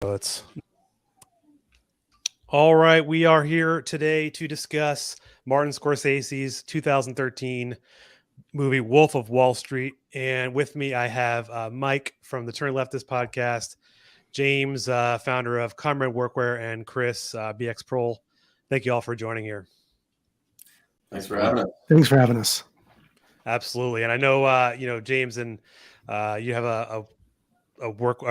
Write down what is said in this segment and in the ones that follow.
It's all right. We are here today to discuss Martin Scorsese's 2013 movie Wolf of Wall Street. And with me, I have Mike from the Turn Leftist podcast, James, founder of Comrade Workwear, and Chris, BX Prol. Thank you all for joining here. Thanks for having us. Thanks for having us. Absolutely. And I know, James, and you have a work.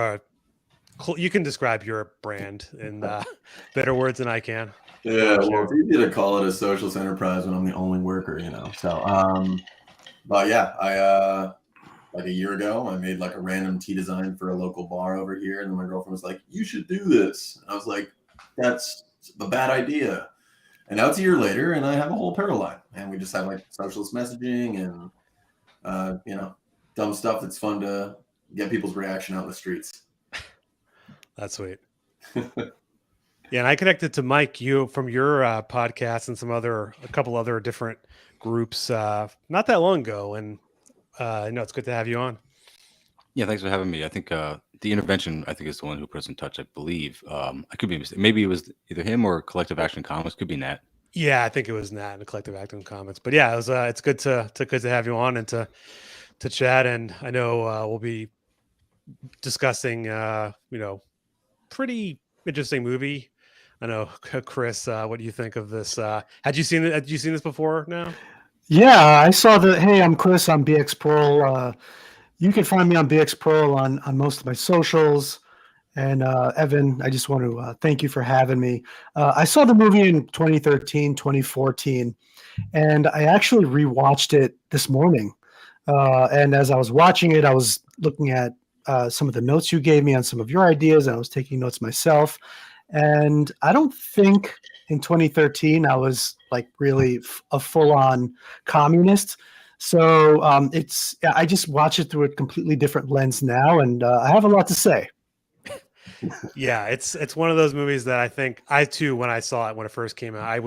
You can describe your brand in better words than I can. Yeah, well, it's easy to call it a socialist enterprise when I'm the only worker, So, but yeah, I like a year ago, I made like a random tee design for a local bar over here, and then my girlfriend was like, "You should do this." And I was like, "That's a bad idea." And now it's a year later, and I have a whole apparel line, and we just have like socialist messaging and dumb stuff that's fun to get people's reaction out in the streets. That's sweet. Yeah, and I connected to Mike, you from your podcast and a couple other different groups not that long ago, and it's good to have you on. Yeah, thanks for having me. I think the intervention, is the one who put us in touch. I believe I could be mistaken. Maybe it was either him or Collective Action Comics. Could be Nat. Yeah, I think it was Nat and Collective Action Comics. But yeah, it was. It's good to have you on and to chat. And I know we'll be discussing pretty interesting movie. I know, Chris, what do you think of this? Had you seen it? Had you seen this before now? Yeah, I saw the. Hey, I'm Chris. I'm BX Prol. You can find me on BX Prol on most of my socials. And Evan, I just want to thank you for having me. I saw the movie in 2013, 2014, and I actually rewatched it this morning. And as I was watching it, I was looking at some of the notes you gave me on some of your ideas, and I was taking notes myself. And I don't think in 2013 I was like really a full-on communist. So I just watch it through a completely different lens now, and I have a lot to say. Yeah, it's one of those movies that I think I too, when I saw it when it first came out, I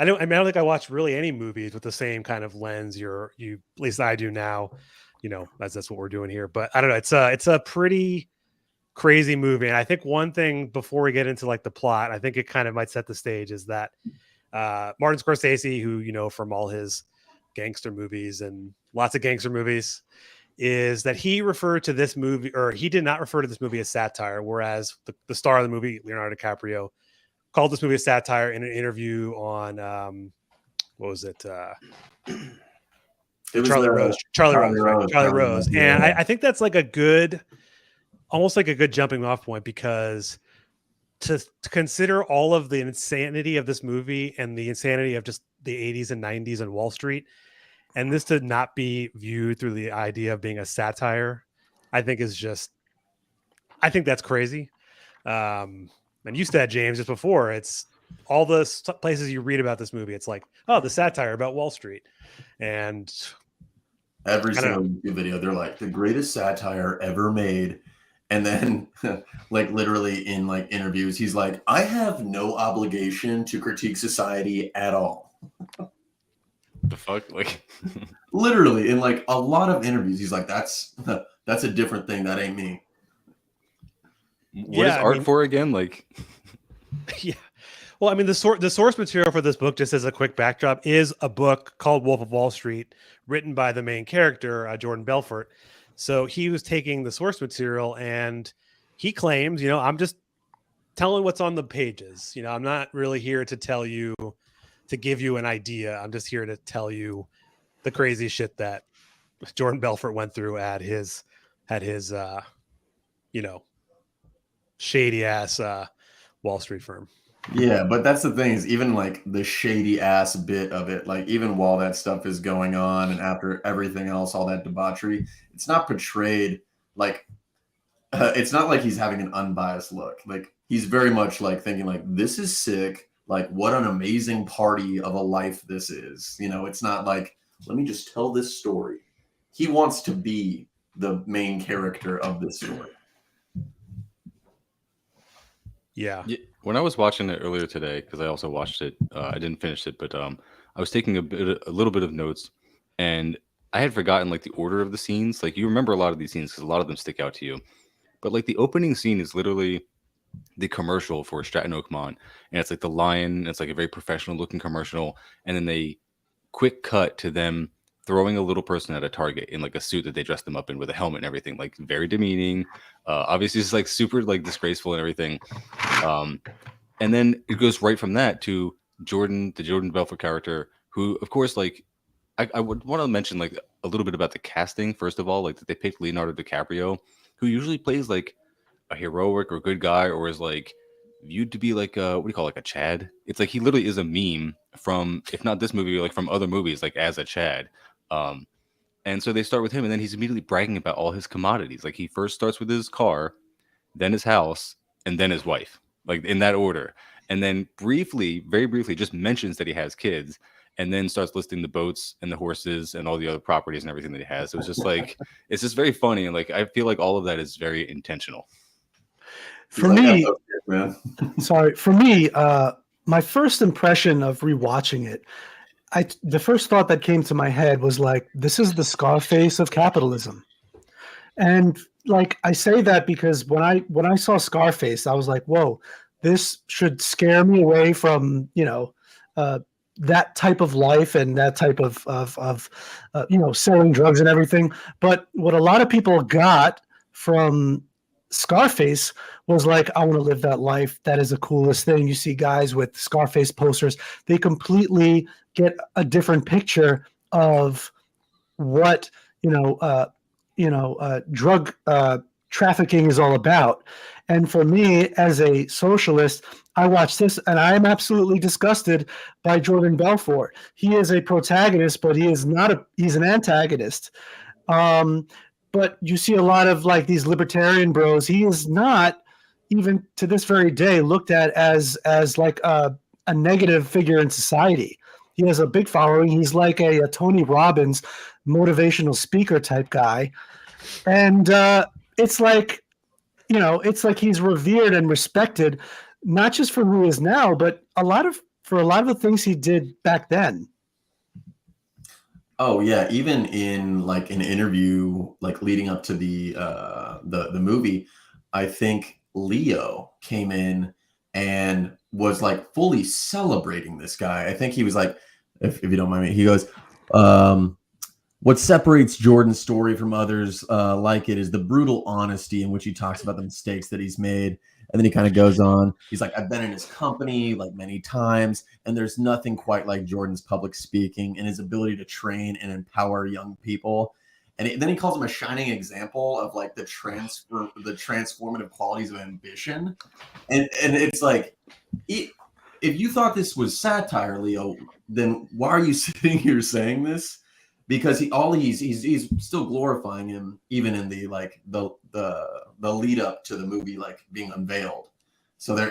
don't think I watched really any movies with the same kind of lens you at least I do now, as that's what we're doing here. But I don't know, it's a pretty crazy movie. And I think one thing before we get into like the plot, I think it kind of might set the stage, is that Martin Scorsese, who from all his gangster movies and lots of gangster movies, is that he referred to this movie, or he did not refer to this movie as satire, whereas the star of the movie, Leonardo DiCaprio, called this movie a satire in an interview on what was it? Charlie Rose. And I think that's like almost like a good jumping off point, because to consider all of the insanity of this movie and the insanity of just the 80s and 90s and Wall Street, and this to not be viewed through the idea of being a satire, I think that's crazy. And you said, James, just before, it's all the places you read about this movie, it's like, oh, the satire about Wall Street. And every single YouTube video, they're like, the greatest satire ever made. And then like literally in like interviews, he's like, I have no obligation to critique society at all. The fuck? Like literally in like a lot of interviews, he's like, that's a different thing. That ain't me. What is art for again? Like, yeah. Well, I mean, the source material for this book, just as a quick backdrop, is a book called Wolf of Wall Street, written by the main character, Jordan Belfort. So he was taking the source material, and he claims, I'm just telling what's on the pages. I'm not really here to tell you, to give you an idea. I'm just here to tell you the crazy shit that Jordan Belfort went through at his shady ass Wall Street firm. Yeah, but that's the thing, is even like the shady ass bit of it, like even while that stuff is going on and after everything else, all that debauchery, it's not portrayed like it's not like he's having an unbiased look. Like he's very much like thinking like, this is sick. Like what an amazing party of a life this is. It's not like, let me just tell this story. He wants to be the main character of this story. Yeah. When I was watching it earlier today, because I also watched it, I didn't finish it, but I was taking a little bit of notes, and I had forgotten like the order of the scenes. Like you remember a lot of these scenes because a lot of them stick out to you. But like the opening scene is literally the commercial for Stratton Oakmont, and it's like the lion. It's like a very professional looking commercial, and then they quick cut to them throwing a little person at a target in like a suit that they dressed them up in with a helmet and everything, like very demeaning. Obviously, it's like super like disgraceful and everything. And then it goes right from that to Jordan, the Jordan Belfort character, who, of course, like I would want to mention like a little bit about the casting. First of all, like that they picked Leonardo DiCaprio, who usually plays like a heroic or good guy, or is like viewed to be like a, what do you call it, like a Chad? It's like he literally is a meme from, if not this movie, like from other movies, like as a Chad. And so they start with him, and then he's immediately bragging about all his commodities. Like he first starts with his car, then his house, and then his wife, like in that order. And then briefly, very briefly, just mentions that he has kids, and then starts listing the boats and the horses and all the other properties and everything that he has. So it's just like, it's just very funny. And like, I feel like all of that is very intentional. For He's like, me, "Oh, shit, man." sorry, for me, my first impression of rewatching it, the first thought that came to my head was like, this is the Scarface of capitalism. And like I say that because when I saw Scarface, I was like, whoa, this should scare me away from, that type of life and that type of selling drugs and everything. But what a lot of people got from Scarface was like, I want to live that life. That is the coolest thing. You see guys with Scarface posters, they completely get a different picture of what drug trafficking is all about. And for me, as a socialist, I watch this and I am absolutely disgusted by Jordan Belfort. He is a protagonist, but he's an antagonist. But you see a lot of like these libertarian bros. He is not, even to this very day, looked at as like a negative figure in society. He has a big following. He's like a Tony Robbins motivational speaker type guy. And it's like, it's like he's revered and respected, not just for who he is now, but for a lot of the things he did back then. Oh yeah, even in like an interview, like leading up to the movie, I think Leo came in and was like fully celebrating this guy. I think he was like, if you don't mind me, he goes, what separates Jordan's story from others like it is the brutal honesty in which he talks about the mistakes that he's made. And then he kind of goes on. He's like, I've been in his company like many times, and there's nothing quite like Jordan's public speaking and his ability to train and empower young people. And then he calls him a shining example of like the transformative qualities of ambition. And it's like, if you thought this was satire, Leo, then why are you sitting here saying this? Because he's still glorifying him even in the like the lead up to the movie like being unveiled. So there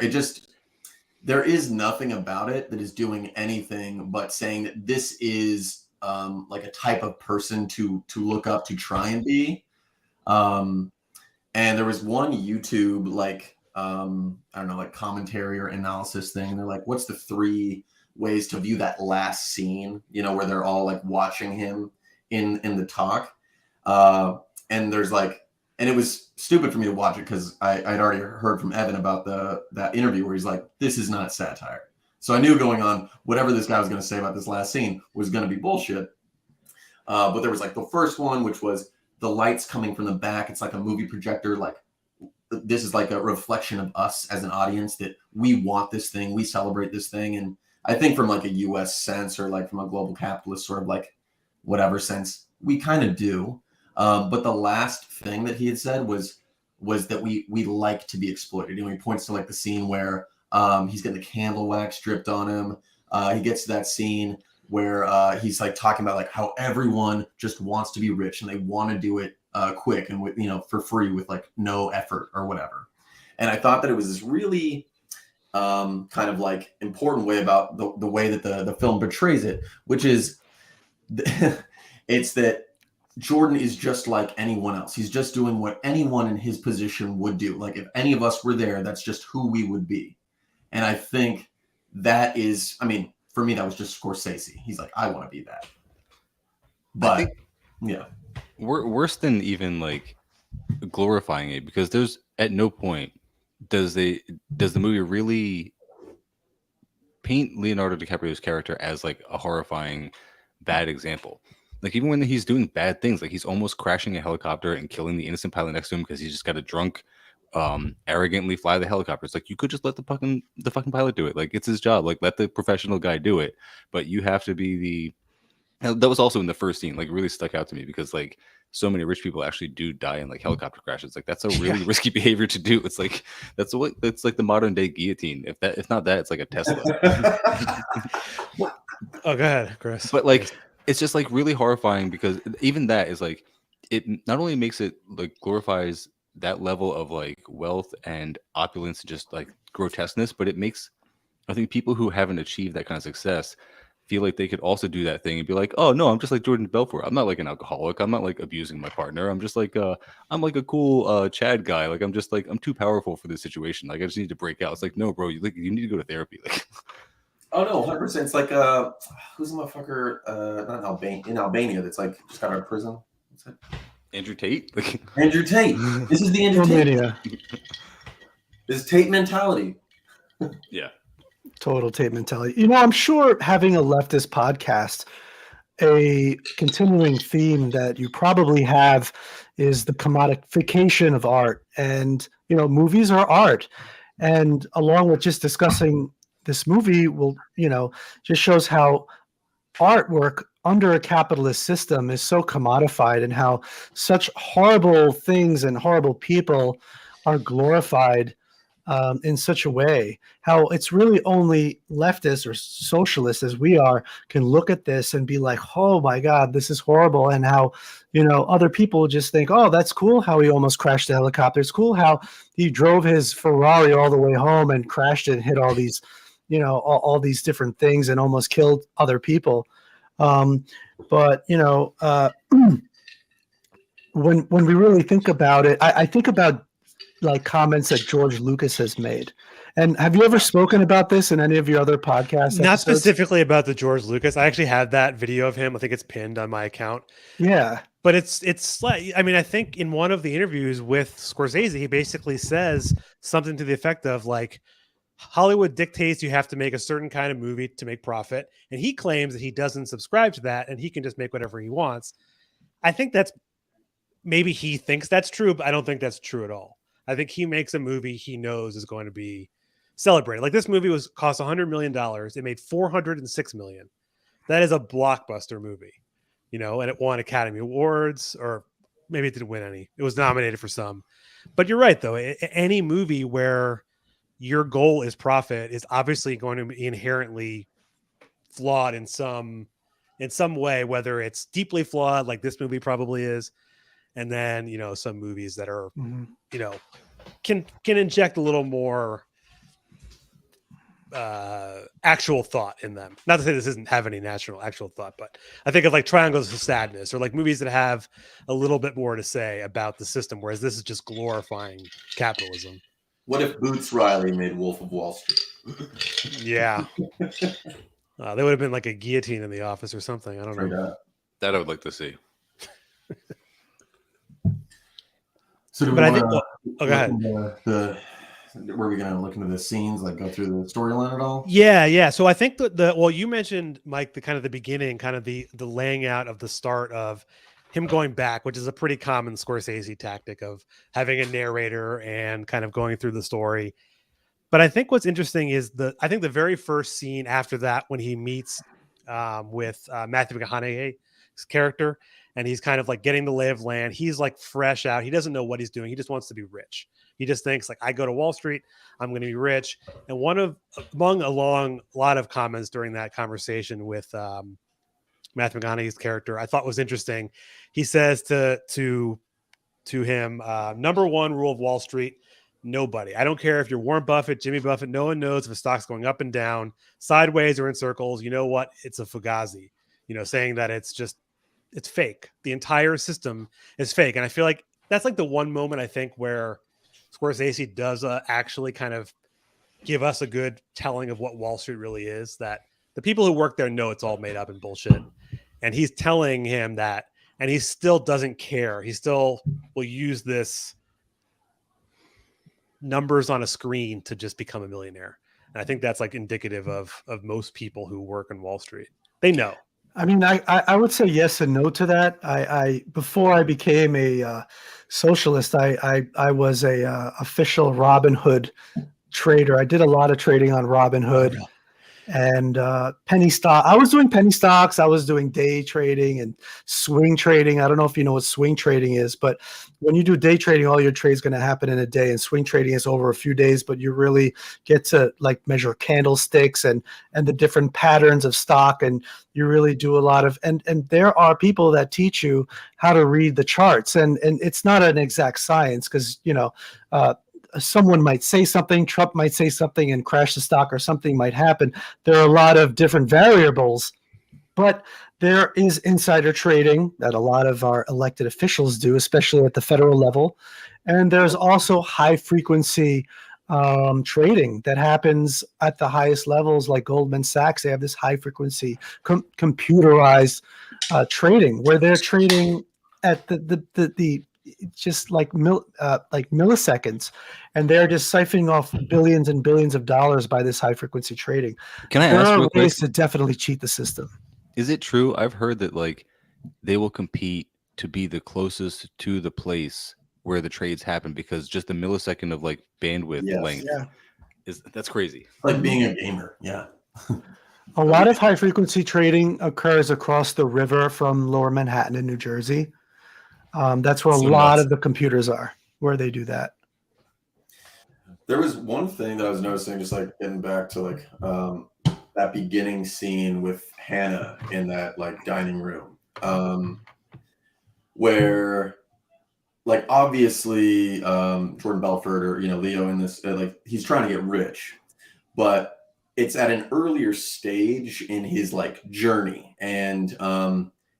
is nothing about it that is doing anything but saying that this is like a type of person to look up, to try and be. And there was one YouTube like I don't know, like commentary or analysis thing. They're like, what's the 3 ways to view that last scene, where they're all like watching him in the talk. And there's like, and it was stupid for me to watch it because I'd already heard from Evan about that interview where he's like, this is not satire. So I knew going on, whatever this guy was going to say about this last scene was going to be bullshit. But there was like the first one, which was the lights coming from the back. It's like a movie projector. Like this is like a reflection of us as an audience, that we want this thing. We celebrate this thing. And I think from like a US sense, or like from a global capitalist sort of like whatever sense, we kind of do. But the last thing that he had said was that we like to be exploited. He points to like the scene where he's getting the candle wax dripped on him. He gets to that scene where he's like talking about like how everyone just wants to be rich and they want to do it quick and with, for free with like no effort or whatever. And I thought that it was this really kind of like important way about the way that the film portrays it, which is it's that Jordan is just like anyone else. He's just doing what anyone in his position would do. Like if any of us were there, that's just who we would be. And I think that is, for me, that was just Scorsese. He's like, I want to be that. But yeah, worse than even like glorifying it, because there's at no point does the movie really paint Leonardo DiCaprio's character as like a horrifying bad example. Like even when he's doing bad things, like he's almost crashing a helicopter and killing the innocent pilot next to him because he's just got a drunk, arrogantly fly the helicopter. It's like you could just let the fucking pilot do it. Like it's his job. Like let the professional guy do it. But you have to be the. And that was also in the first scene. Like really stuck out to me because like so many rich people actually do die in like helicopter crashes. Like that's a really risky behavior to do. It's like that's like the modern day guillotine. If not that, it's like a Tesla. Oh, go ahead, Chris. But like it's just like really horrifying because even that is like it not only makes it like glorifies that level of like wealth and opulence, just like grotesqueness, but it makes I think people who haven't achieved that kind of success feel like they could also do that thing and be like, oh no, I'm just like Jordan Belfort. I'm not like an alcoholic. I'm not like abusing my partner. I'm just like I'm like a cool Chad guy. Like I'm just like I'm too powerful for this situation. Like I just need to break out. It's like no, bro, you need to go to therapy. Like oh no, 100%. It's like who's the motherfucker? Not in Albania. That's like just got out of prison. What's that? Andrew Tate. Like Andrew Tate. This is the Andrew Tate. Romania. This is Tate mentality. Yeah. Total Tate mentality. You know, I'm sure having a leftist podcast, a continuing theme that you probably have is the commodification of art. And, you know, movies are art. And along with just discussing this movie will, you know, just shows how artwork under a capitalist system is so commodified and how such horrible things and horrible people are glorified in such a way, how it's really only leftists or socialists as we are can look at this and be like, oh my God, this is horrible. And how, you know, other people just think, oh, that's cool how he almost crashed the helicopter. It's cool how he drove his Ferrari all the way home and crashed it and hit all these, you know, all these different things and almost killed other people. But, you know, when we really think about it, I think about like comments that George Lucas has made. And have you ever spoken about this in any of your other podcasts? Not episodes? specifically about the George Lucas. I actually have that video of him. I think it's pinned on my account. Yeah. But it's like, I mean, I think in one of the interviews with Scorsese, he basically says something to the effect of like, Hollywood dictates you have to make a certain kind of movie to make profit. And he claims that he doesn't subscribe to that and he can just make whatever he wants. I think that's maybe he thinks that's true, but I don't think that's true at all. I think he makes a movie he knows is going to be celebrated. Like this movie cost $100 million. It made $406 million. That is a blockbuster movie, you know, and it won Academy Awards, or maybe it didn't win any. It was nominated for some. But you're right, though. Any movie where your goal is profit is obviously going to be inherently flawed in some way, whether it's deeply flawed, like this movie probably is, and then, you know, some movies that are, you know, can inject a little more actual thought in them. Not to say this doesn't have any actual thought, but I think of like Triangles of Sadness or like movies that have a little bit more to say about the system, whereas this is just glorifying capitalism. What if Boots Riley made Wolf of Wall Street? Yeah. There would have been like a guillotine in the office or something. I don't know. That I would like to see. So do we But I want think, go ahead. Were we going to look into the scenes, like go through the storyline at all? Yeah. So I think well, you mentioned, Mike, the kind of the beginning, kind of the laying out of the start of him going back, which is a pretty common Scorsese tactic of having a narrator and kind of going through the story. But I think what's interesting is I think the very first scene after that, when he meets with Matthew McConaughey's character, and he's kind of like getting the lay of land. He's like fresh out. He doesn't know what he's doing. He just wants to be rich. He just thinks like, I go to Wall Street, I'm going to be rich. And among a lot of comments during that conversation with Matthew McConaughey's character, I thought was interesting. He says to him, number one rule of Wall Street: nobody. I don't care if you're Warren Buffett, Jimmy Buffett. No one knows if a stock's going up and down, sideways or in circles. You know what? It's a fugazi. You know, saying that it's fake. The entire system is fake. And I feel like that's like the one moment I think where Scorsese does actually kind of give us a good telling of what Wall Street really is, that the people who work there know it's all made up and bullshit. And he's telling him that, and he still doesn't care. He still will use this numbers on a screen to just become a millionaire. And I think that's like indicative of most people who work on Wall Street. They know. I mean, I would say yes and no to that. I before I became a socialist, I was a official Robinhood trader. I did a lot of trading on Robinhood. And penny stock. I was doing penny stocks. I was doing day trading and swing trading. I don't know if you know what swing trading is, but when you do day trading, all your trades going to happen in a day. And swing trading is over a few days, but you really get to like measure candlesticks and the different patterns of stock. And you really do a lot of and there are people that teach you how to read the charts. And it's not an exact science because someone might say something, Trump might say something and crash the stock or something might happen. There are a lot of different variables, but there is insider trading that a lot of our elected officials do, especially at the federal level. And there's also high frequency trading that happens at the highest levels, like Goldman Sachs. They have this high frequency computerized trading where they're trading at the just like milliseconds, and they're just siphoning off billions and billions of dollars by this high frequency trading. Can I There ask are real quick? ways to definitely cheat the system. Is it true? I've heard that like they will compete to be the closest to the place where the trades happen because just the millisecond of like bandwidth Yes. length that's crazy. Like being a gamer. Yeah. A lot of high frequency trading occurs across the river from Lower Manhattan in New Jersey. That's where So a lot nuts. of the computers are, where they do that. There was one thing that I was noticing, just like getting back to like that beginning scene with Hannah in that like dining room, where like obviously Jordan Belfort or Leo in this like he's trying to get rich, but it's at an earlier stage in his like journey, and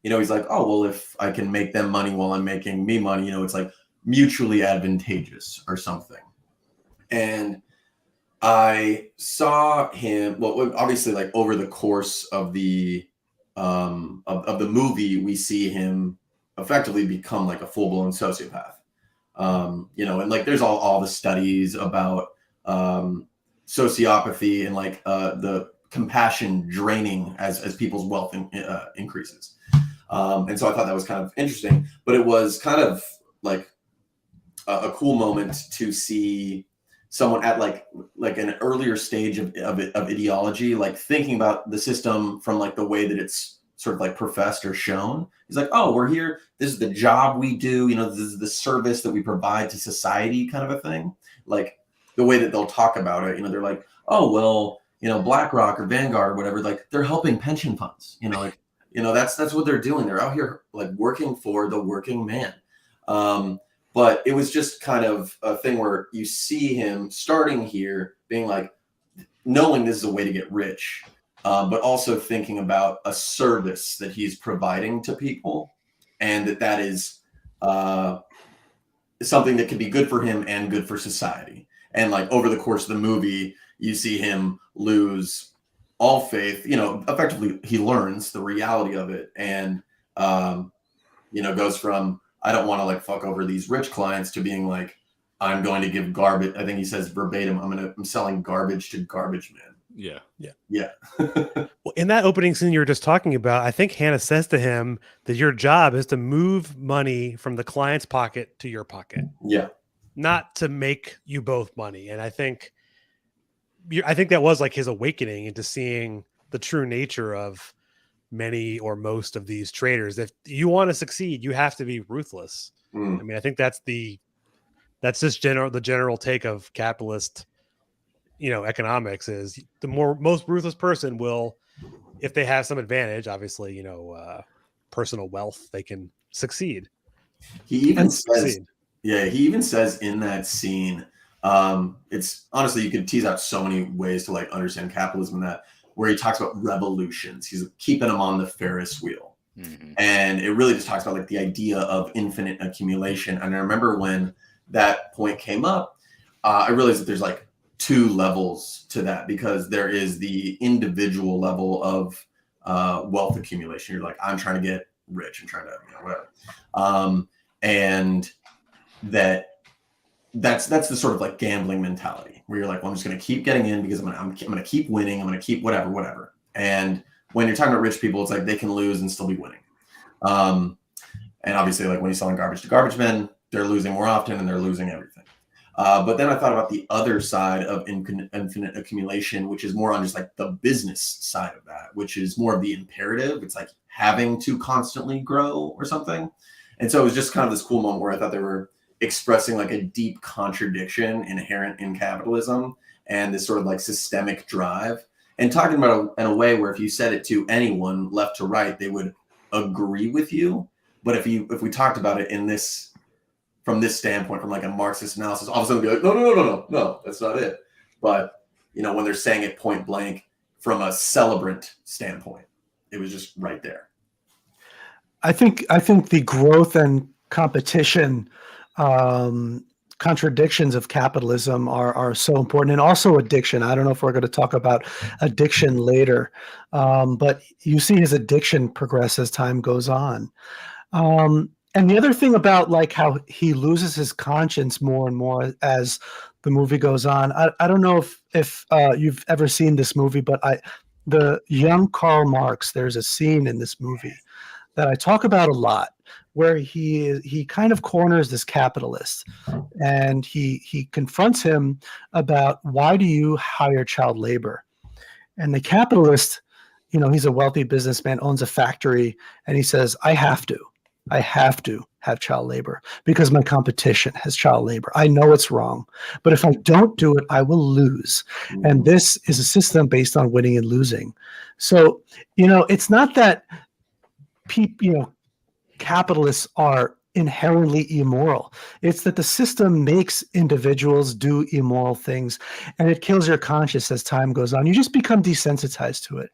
he's like, oh well, if I can make them money while I'm making me money, it's like mutually advantageous or something. And I saw him, well, obviously, like over the course of the of the movie, we see him effectively become like a full-blown sociopath. And like there's all the studies about sociopathy and like the compassion draining as people's wealth increases. And so I thought that was kind of interesting, but it was kind of like a cool moment to see someone at like an earlier stage of ideology, like thinking about the system from like the way that it's sort of like professed or shown. He's like, oh, we're here. This is the job we do. This is the service that we provide to society, kind of a thing. Like the way that they'll talk about it, they're like, oh, well, BlackRock or Vanguard or whatever, like they're helping pension funds, that's what they're doing. They're out here like working for the working man. But it was just kind of a thing where you see him starting here being like, knowing this is a way to get rich, but also thinking about a service that he's providing to people, and that is something that can be good for him and good for society. And like over the course of the movie, you see him lose all faith, effectively he learns the reality of it, and goes from, I don't want to like fuck over these rich clients, to being like, I'm going to give garbage. I think he says verbatim, I'm selling garbage to garbage man. Yeah. Well, in that opening scene you were just talking about, I think Hannah says to him that your job is to move money from the client's pocket to your pocket. Yeah. Not to make you both money. And I think that was like his awakening into seeing the true nature of many or most of these traders. If you want to succeed, you have to be ruthless. I mean, I think that's the general take of capitalist, economics is the most ruthless person will, if they have some advantage, obviously, personal wealth, they can succeed. He even says in that scene, it's honestly, you could tease out so many ways to like understand capitalism in that, where he talks about revolutions. He's keeping them on the Ferris wheel. Mm-hmm. And it really just talks about like the idea of infinite accumulation. And I remember when that point came up, I realized that there's like two levels to that, because there is the individual level of wealth accumulation. You're like, I'm trying to get rich and trying to, whatever. And that that's the sort of like gambling mentality where you're like, well, I'm just going to keep getting in because I'm going to keep winning. I'm going to keep whatever. And when you're talking about rich people, it's like they can lose and still be winning. And obviously, like when you're selling garbage to garbage men, they're losing more often and they're losing everything. But then I thought about the other side of infinite accumulation, which is more on just like the business side of that, which is more of the imperative. It's like having to constantly grow or something. And so it was just kind of this cool moment where I thought they were expressing like a deep contradiction inherent in capitalism and this sort of like systemic drive, and talking about it in a way where if you said it to anyone left to right, they would agree with you. But if we talked about it in this, from this standpoint, from like a Marxist analysis, all of a sudden be like, no, that's not it. But when they're saying it point blank from a celebrant standpoint, it was just right there. I think the growth and competition contradictions of capitalism are so important, and also addiction. I don't know if we're going to talk about addiction later, but you see his addiction progress as time goes on. And the other thing about like how he loses his conscience more and more as the movie goes on. I don't know if you've ever seen this movie, but the young Karl Marx, there's a scene in this movie that I talk about a lot where he kind of corners this capitalist, and he confronts him about, why do you hire child labor? And the capitalist, he's a wealthy businessman, owns a factory, and he says, I have to have child labor because my competition has child labor. I know it's wrong, but if I don't do it, I will lose. And this is a system based on winning and losing. So, it's not that people, capitalists are inherently immoral. It's that the system makes individuals do immoral things, and it kills your conscience as time goes on. You just become desensitized to it.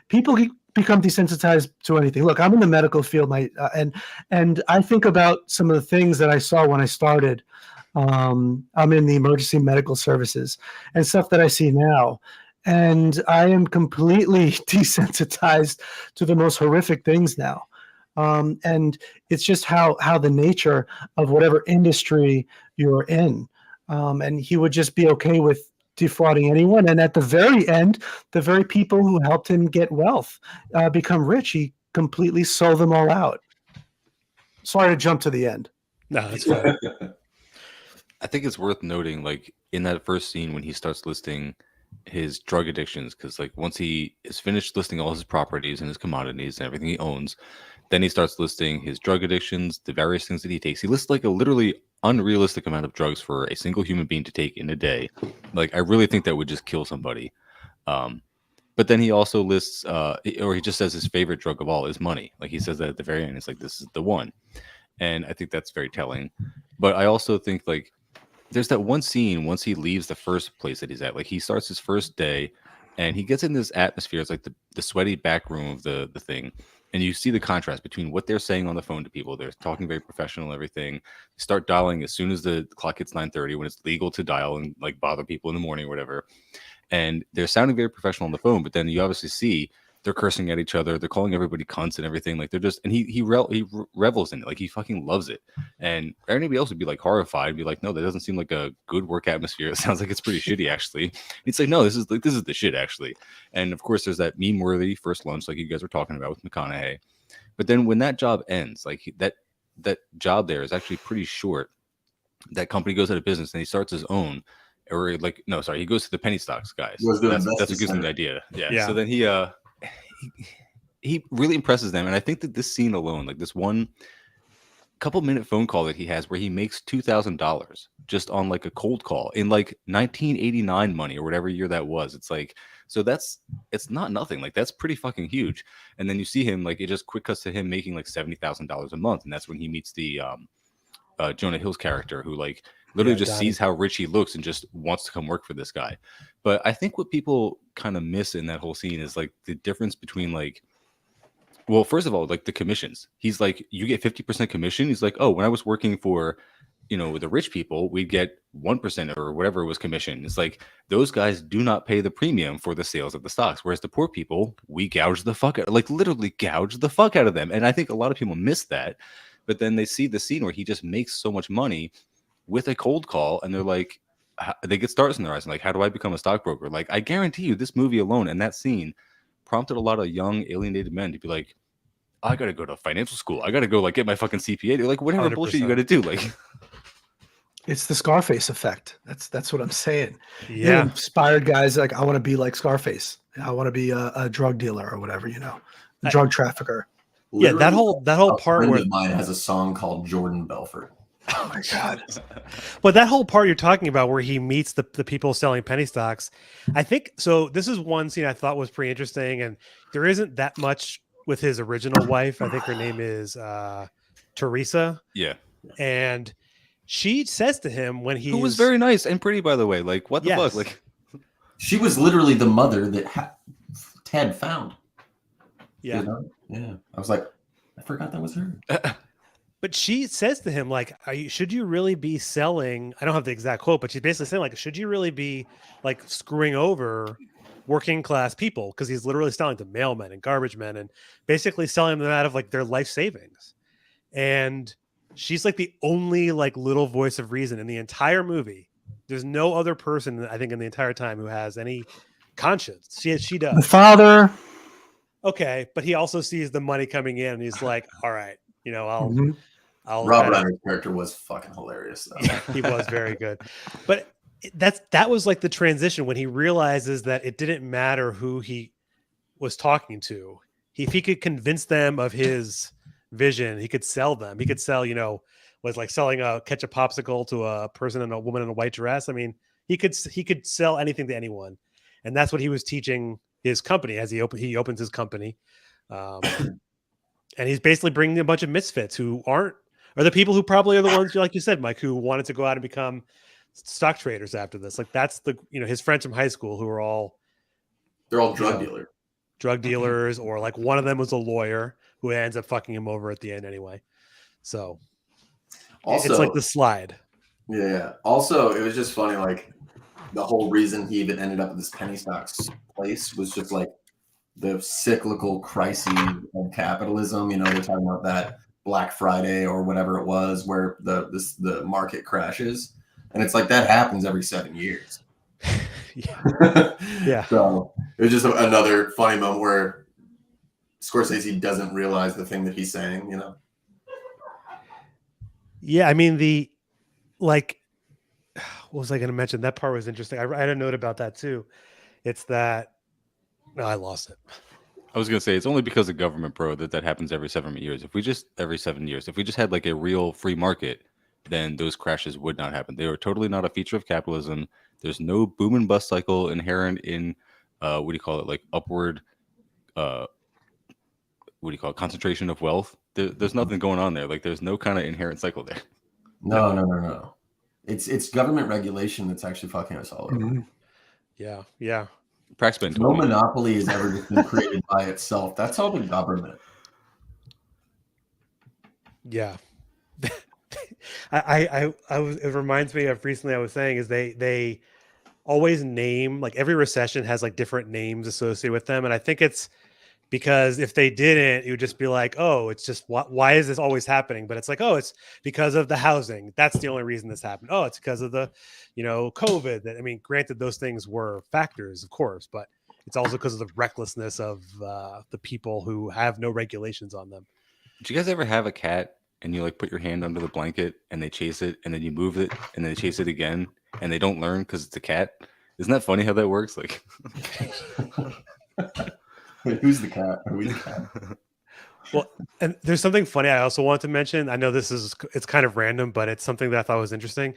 People become desensitized to anything. Look, I'm in the medical field, and I think about some of the things that I saw when I started. I'm in the emergency medical services and stuff that I see now. And I am completely desensitized to the most horrific things now. And it's just how the nature of whatever industry you're in. And he would just be okay with defrauding anyone. And at the very end, the very people who helped him get wealth become rich, he completely sold them all out. Sorry to jump to the end. No, that's fine. I think it's worth noting, like in that first scene when he starts listing his drug addictions, because like once he is finished listing all his properties and his commodities and everything he owns, then he starts listing his drug addictions, the various things that he takes. He lists like a literally unrealistic amount of drugs for a single human being to take in a day. Like I really think that would just kill somebody. But then he also lists, or he just says his favorite drug of all is money. Like he says that at the very end, it's like, this is the one. And I think that's very telling. But I also think like there's that one scene once he leaves the first place that he's at. Like he starts his first day and he gets in this atmosphere. It's like the sweaty back room of the thing. And you see the contrast between what they're saying on the phone to people. They're talking very professional and everything. They start dialing as soon as the clock hits 9:30 when it's legal to dial and like bother people in the morning or whatever. And they're sounding very professional on the phone, but then you obviously see they're cursing at each other. They're calling everybody cunts and everything. Like they're just, and he revels in it. Like he fucking loves it. And anybody else would be like horrified and be like, no, that doesn't seem like a good work atmosphere. It sounds like it's pretty shitty actually. It's like, no, this is the shit actually. And of course there's that meme worthy first lunch, like you guys were talking about with McConaughey. But then when that job ends, like that job there is actually pretty short. That company goes out of business and he starts his own. Or like, no, sorry, he goes to the penny stocks guys. That's what gives him the idea. Yeah. So then he really impresses them. And I think that this scene alone, like this one couple minute phone call that he has where he makes $2,000 just on like a cold call in like 1989 money or whatever year that was. It's like, so it's not nothing. Like that's pretty fucking huge. And then you see him, like it just quick cuts to him making like $70,000 a month. And that's when he meets the Jonah Hill's character who like literally just sees how rich he looks and just wants to come work for this guy. But I think what people kind of miss in that whole scene is like the difference between like, well, first of all, like the commissions. He's like, you get 50% commission. He's like, oh, when I was working for, the rich people, we'd get 1% or whatever it was commission. It's like those guys do not pay the premium for the sales of the stocks. Whereas the poor people, we gouge the fuck out, like literally gouge the fuck out of them. And I think a lot of people miss that. But then they see the scene where he just makes so much money with a cold call, and they're like, they get stars in their eyes, and like, how do I become a stockbroker? Like, I guarantee you, this movie alone and that scene prompted a lot of young alienated men to be like, I gotta go to financial school. I gotta go like get my fucking CPA. They're like, whatever bullshit you 100%. gotta do. Like, It's the Scarface effect. That's what I'm saying. It Yeah. inspired guys like, I want to be like Scarface. I want to be a drug dealer or whatever, a drug trafficker. Yeah, that whole A part friend where of mine has a song called Jordan Belfort. Oh my God. But that whole part you're talking about where he meets the people selling penny stocks, I think so. This is one scene I thought was pretty interesting, and there isn't that much with his original wife. I think her name is Teresa. yeah, And she says to him when he who was very nice and pretty, by the way. Like, what the Yes. fuck? Like, She was literally the mother that Ted found. yeah. You know? Yeah. I was like, I forgot that was her. But she says to him, like, should you really be selling? I don't have the exact quote, but she's basically saying, like, should you really be like screwing over working class people? Because he's literally selling to mailmen and garbage men and basically selling them out of like their life savings. And she's like the only like little voice of reason in the entire movie. There's no other person, I think, in the entire time who has any conscience. She The does. father. Okay, but he also sees the money coming in, and he's like, "All right, I'll." Mhm. Rob kinda- Reiner's character was fucking hilarious, though. Yeah, he was very good. But that was like the transition when he realizes that it didn't matter who he was talking to. If he could convince them of his vision, he could sell them. He could sell, was like selling a ketchup popsicle to a person and a woman in a white dress. I mean, he could sell anything to anyone, and that's what he was teaching his company as he opens his company, and he's basically bringing a bunch of misfits who are the people who probably are the ones, like you said, Mike, who wanted to go out and become stock traders after this. Like that's his friends from high school who are all They're all drug dealers, or like one of them was a lawyer who ends up fucking him over at the end anyway. So Also, it's like the slide. Yeah. Also, it was just funny, like the whole reason he even ended up at this penny stocks place was just like the cyclical crises of capitalism. They're talking about that Black Friday or whatever it was, where the market crashes, and it's like that happens every 7 years. Yeah. So it was just another funny moment where Scorsese doesn't realize the thing that he's saying. Yeah, I mean what was I going to mention? That part was interesting. I had a note about that too. It's that no, I lost it. I was gonna say it's only because of government, bro, that happens every 7 years. If we just had like a real free market, then those crashes would not happen. They are totally not a feature of capitalism. There's no boom and bust cycle inherent in what do you call it? Like upward concentration of wealth. There's nothing going on there. Like there's no kind of inherent cycle there. No. It's government regulation that's actually fucking us all over. Mhm. Yeah. Praxman No told me. monopoly has ever just been created by itself. That's all the government. Yeah. It reminds me of recently I was saying is they always name, like every recession has like different names associated with them. And I think it's because if they didn't, it would just be like, oh, it's just why is this always happening? But it's like, oh, it's because of the housing. That's the only reason this happened. Oh, it's because of the, COVID. I mean, granted, those things were factors, of course, but it's also because of the recklessness of the people who have no regulations on them. Did you guys ever have a cat and you like put your hand under the blanket and they chase it and then you move it and then they chase it again and they don't learn because it's a cat? Isn't that funny how that works? Like, Wait, who's the cat? Are we the cat? Well, and there's something funny I also want to mention. I know it's kind of random, but it's something that I thought was interesting,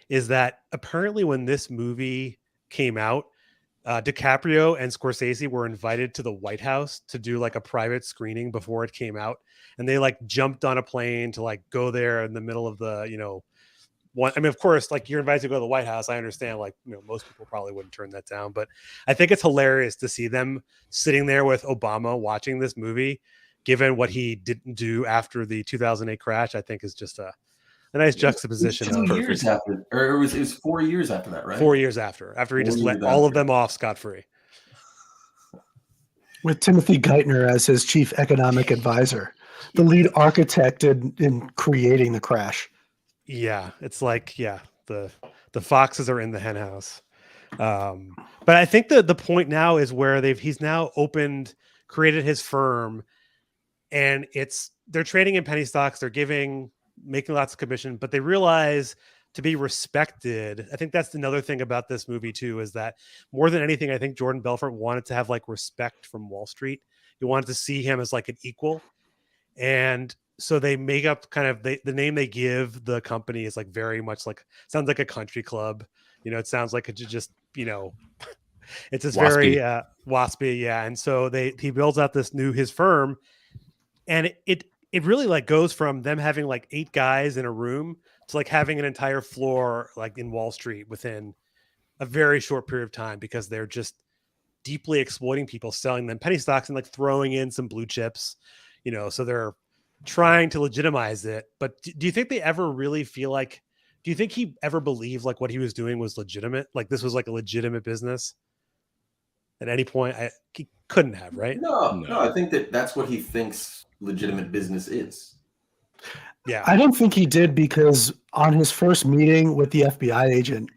is that apparently when this movie came out, DiCaprio and Scorsese were invited to the White House to do like a private screening before it came out. And they like jumped on a plane to like go there in the middle of the, of course, like you're invited to go to the White House. I understand, like, most people probably wouldn't turn that down, but I think it's hilarious to see them sitting there with Obama watching this movie, given what he didn't do after the 2008 crash. I think is just a nice juxtaposition. It was 2 years after, or it was 4 years after that, right? 4 years after he just let all of them off scot-free. With Timothy Geithner as his chief economic advisor, the lead architect in creating the crash. Yeah, it's like the foxes are in the hen house. But I think the point now is where he's now created his firm, and they're trading in penny stocks. They're making lots of commission, but they realize to be respected. I think that's another thing about this movie too, is that more than anything, I think Jordan Belfort wanted to have like respect from Wall Street. He wanted to see him as like an equal. And so they make up kind of the name they give the company is like very much like, sounds like a country club. It sounds like it's just, it's just very waspy. Yeah. And so he builds out his firm, and it really like goes from them having like 8 guys in a room to like having an entire floor like in Wall Street within a very short period of time, because they're just deeply exploiting people, selling them penny stocks and like throwing in some blue chips, so they're trying to legitimize it. But do you think they ever really feel like, do you think he ever believed like what he was doing was legitimate? Like this was like a legitimate business at any point? He couldn't have, right? No, I think that's what he thinks legitimate business is. Yeah. I don't think he did, because on his first meeting with the FBI agent,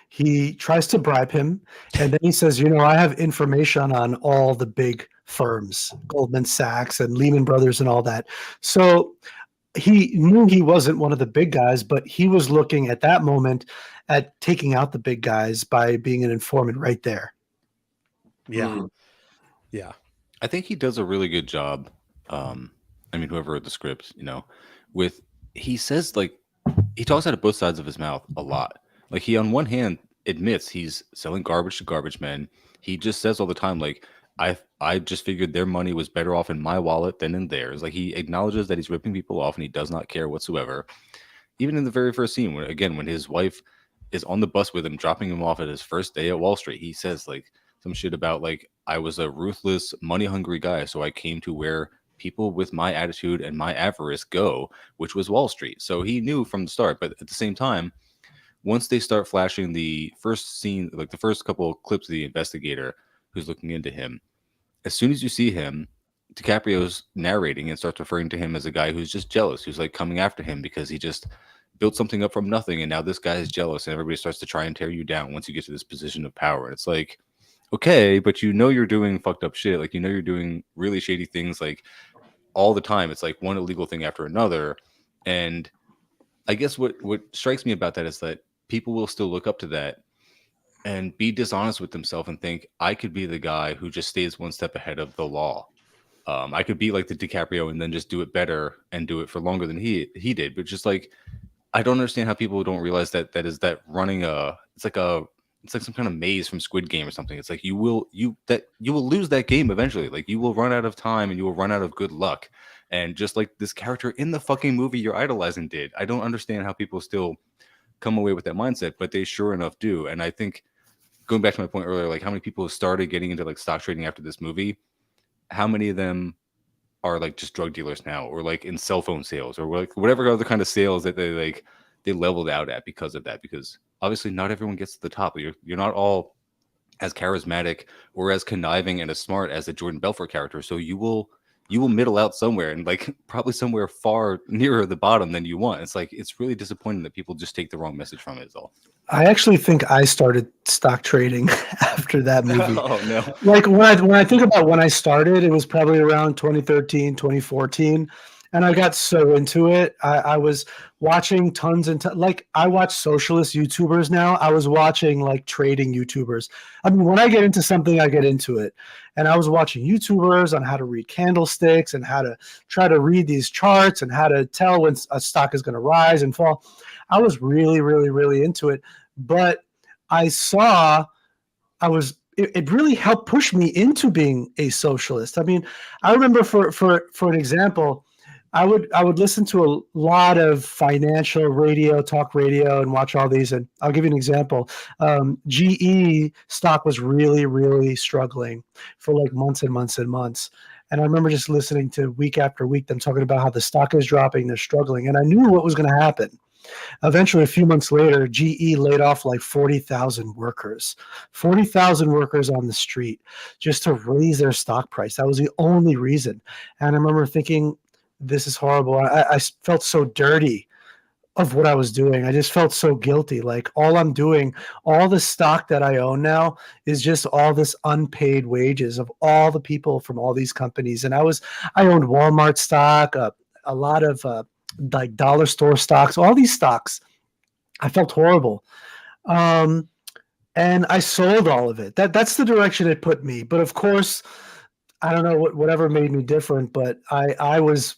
he tries to bribe him, and then he says, I have information on all the big firms, Goldman Sachs and Lehman Brothers and all that. So he knew he wasn't one of the big guys, but he was looking at that moment at taking out the big guys by being an informant right there. Yeah. Yeah. I think he does a really good job. Whoever wrote the script, he says, like, he talks out of both sides of his mouth a lot. Like, he on one hand admits he's selling garbage to garbage men. He just says all the time, like, I just figured their money was better off in my wallet than in theirs. Like, he acknowledges that he's ripping people off and he does not care whatsoever. Even in the very first scene, when his wife is on the bus with him, dropping him off at his first day at Wall Street, he says like some shit about like, I was a ruthless, money hungry guy, so I came to where people with my attitude and my avarice go, which was Wall Street. So he knew from the start. But at the same time, once they start flashing the first scene, like the first couple of clips of the investigator who's looking into him, as soon as you see him, DiCaprio's narrating and starts referring to him as a guy who's just jealous, who's like coming after him because he just built something up from nothing, and now this guy is jealous, and everybody starts to try and tear you down once you get to this position of power. And it's like, okay, but you're doing fucked up shit. Like, you're doing really shady things like all the time. It's like one illegal thing after another. And I guess what strikes me about that is that people will still look up to that and be dishonest with themselves and think, I could be the guy who just stays one step ahead of the law. I could be like the DiCaprio and then just do it better and do it for longer than he did. But just like, I don't understand how people don't realize that running it's like some kind of maze from Squid Game or something. It's like you will lose that game eventually. Like, you will run out of time and you will run out of good luck. And just like this character in the fucking movie you're idolizing did. I don't understand how people still come away with that mindset, but they sure enough do. And I think, going back to my point earlier, like how many people started getting into like stock trading after this movie, how many of them are like just drug dealers now, or like in cell phone sales, or like whatever other kind of sales that they leveled out at because of that. Because obviously not everyone gets to the top. You're not all as charismatic or as conniving and as smart as the Jordan Belfort character. So you will middle out somewhere, and like probably somewhere far nearer the bottom than you want. It's like, it's really disappointing that people just take the wrong message from it is all. I actually think I started stock trading after that movie. Oh no. Like when I think about when I started, it was probably around 2013, 2014. And I got so into it. I was watching tons and like, I watch socialist YouTubers now. I was watching like trading YouTubers. I mean, when I get into something, I get into it. And I was watching YouTubers on how to read candlesticks and how to try to read these charts and how to tell when a stock is going to rise and fall. I was really, really, really into it. But it really helped push me into being a socialist. I mean, I remember for an example, I would listen to a lot of financial radio, talk radio, and watch all these. And I'll give you an example. GE stock was really, really struggling for like months and months and months. And I remember just listening to week after week them talking about how the stock is dropping, they're struggling. And I knew what was going to happen. Eventually, a few months later, GE laid off like 40,000 workers, 40,000 workers on the street just to raise their stock price. That was the only reason. And I remember thinking, this is horrible. I felt so dirty of what I was doing. I just felt so guilty. Like all I'm doing, all the stock that I own now is just all this unpaid wages of all the people from all these companies. And I owned Walmart stock, a lot of like dollar store stocks, all these stocks. I felt horrible. Um, and I sold all of it. That's the direction it put me. But of course, I don't know whatever made me different, but I was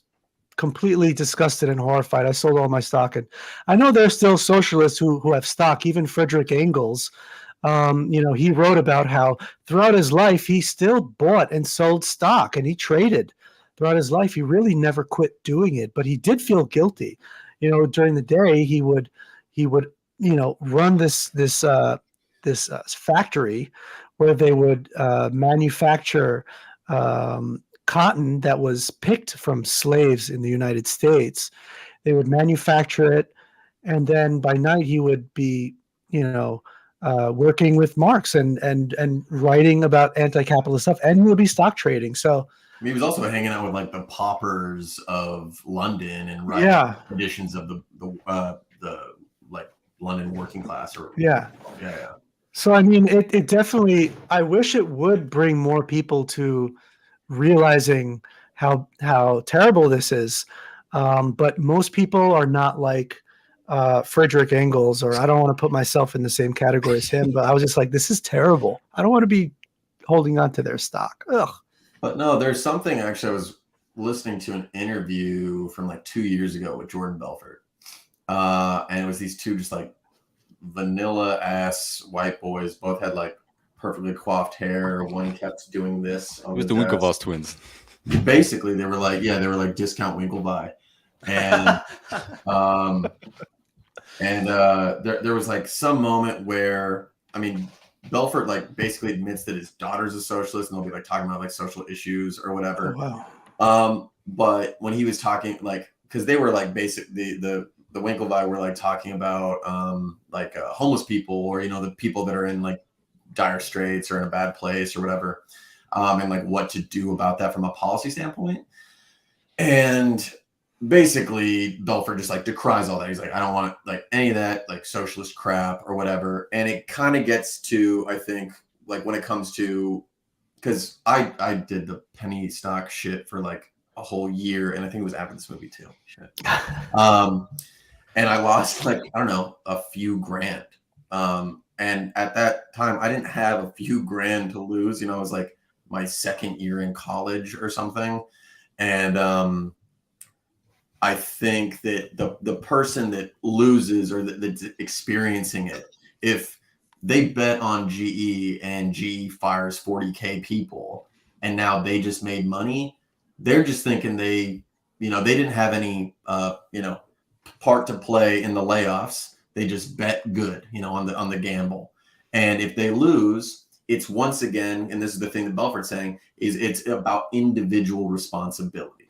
completely disgusted and horrified. I sold all my stock, and I know there's still socialists who have stock. Even Frederick Engels, he wrote about how throughout his life he still bought and sold stock, and he traded throughout his life. He really never quit doing it, but he did feel guilty. During the day he would run this factory where they would manufacture cotton that was picked from slaves in the United States. They would manufacture it, and then by night he would be, working with Marx and writing about anti-capitalist stuff, and he would be stock trading. So he was also hanging out with like the paupers of London and writing editions of the like London working class or yeah. Yeah. So I mean, it definitely. I wish it would bring more people to realizing how terrible this is, but most people are not like Frederick Engels, or I don't want to put myself in the same category as him. But I was just like, this is terrible. I don't want to be holding on to their stock. Ugh. But no, there's something actually. I was listening to an interview from like 2 years ago with Jordan Belfort, and it was these two just like vanilla ass white boys. Both had like perfectly coiffed hair. One kept doing this. It was the Winklevoss twins. Basically, they were like discount Winklevi, and there was like some moment where, I mean, Belfort like basically admits that his daughter's a socialist, and they'll be like talking about like social issues or whatever. Oh, wow. But when he was talking, like, because they were like the Winklevi were like talking about homeless people, or the people that are in like dire straits or in a bad place or whatever, and like what to do about that from a policy standpoint. And basically Belfort just like decries all that. He's like, I don't want like any of that like socialist crap or whatever. And it kind of gets to, I think, like when it comes to, because I did the penny stock shit for like a whole year, and I think it was after this movie too. Shit. And I lost like, I don't know, a few grand. And at that time, I didn't have a few grand to lose. It was like my second year in college or something. And I think that the person that loses or that's experiencing it, if they bet on GE and GE fires 40K people and now they just made money, they're just thinking they didn't have any, part to play in the layoffs. They just bet good, on the gamble. And if they lose, it's once again, and this is the thing that Belfort's saying, is it's about individual responsibility.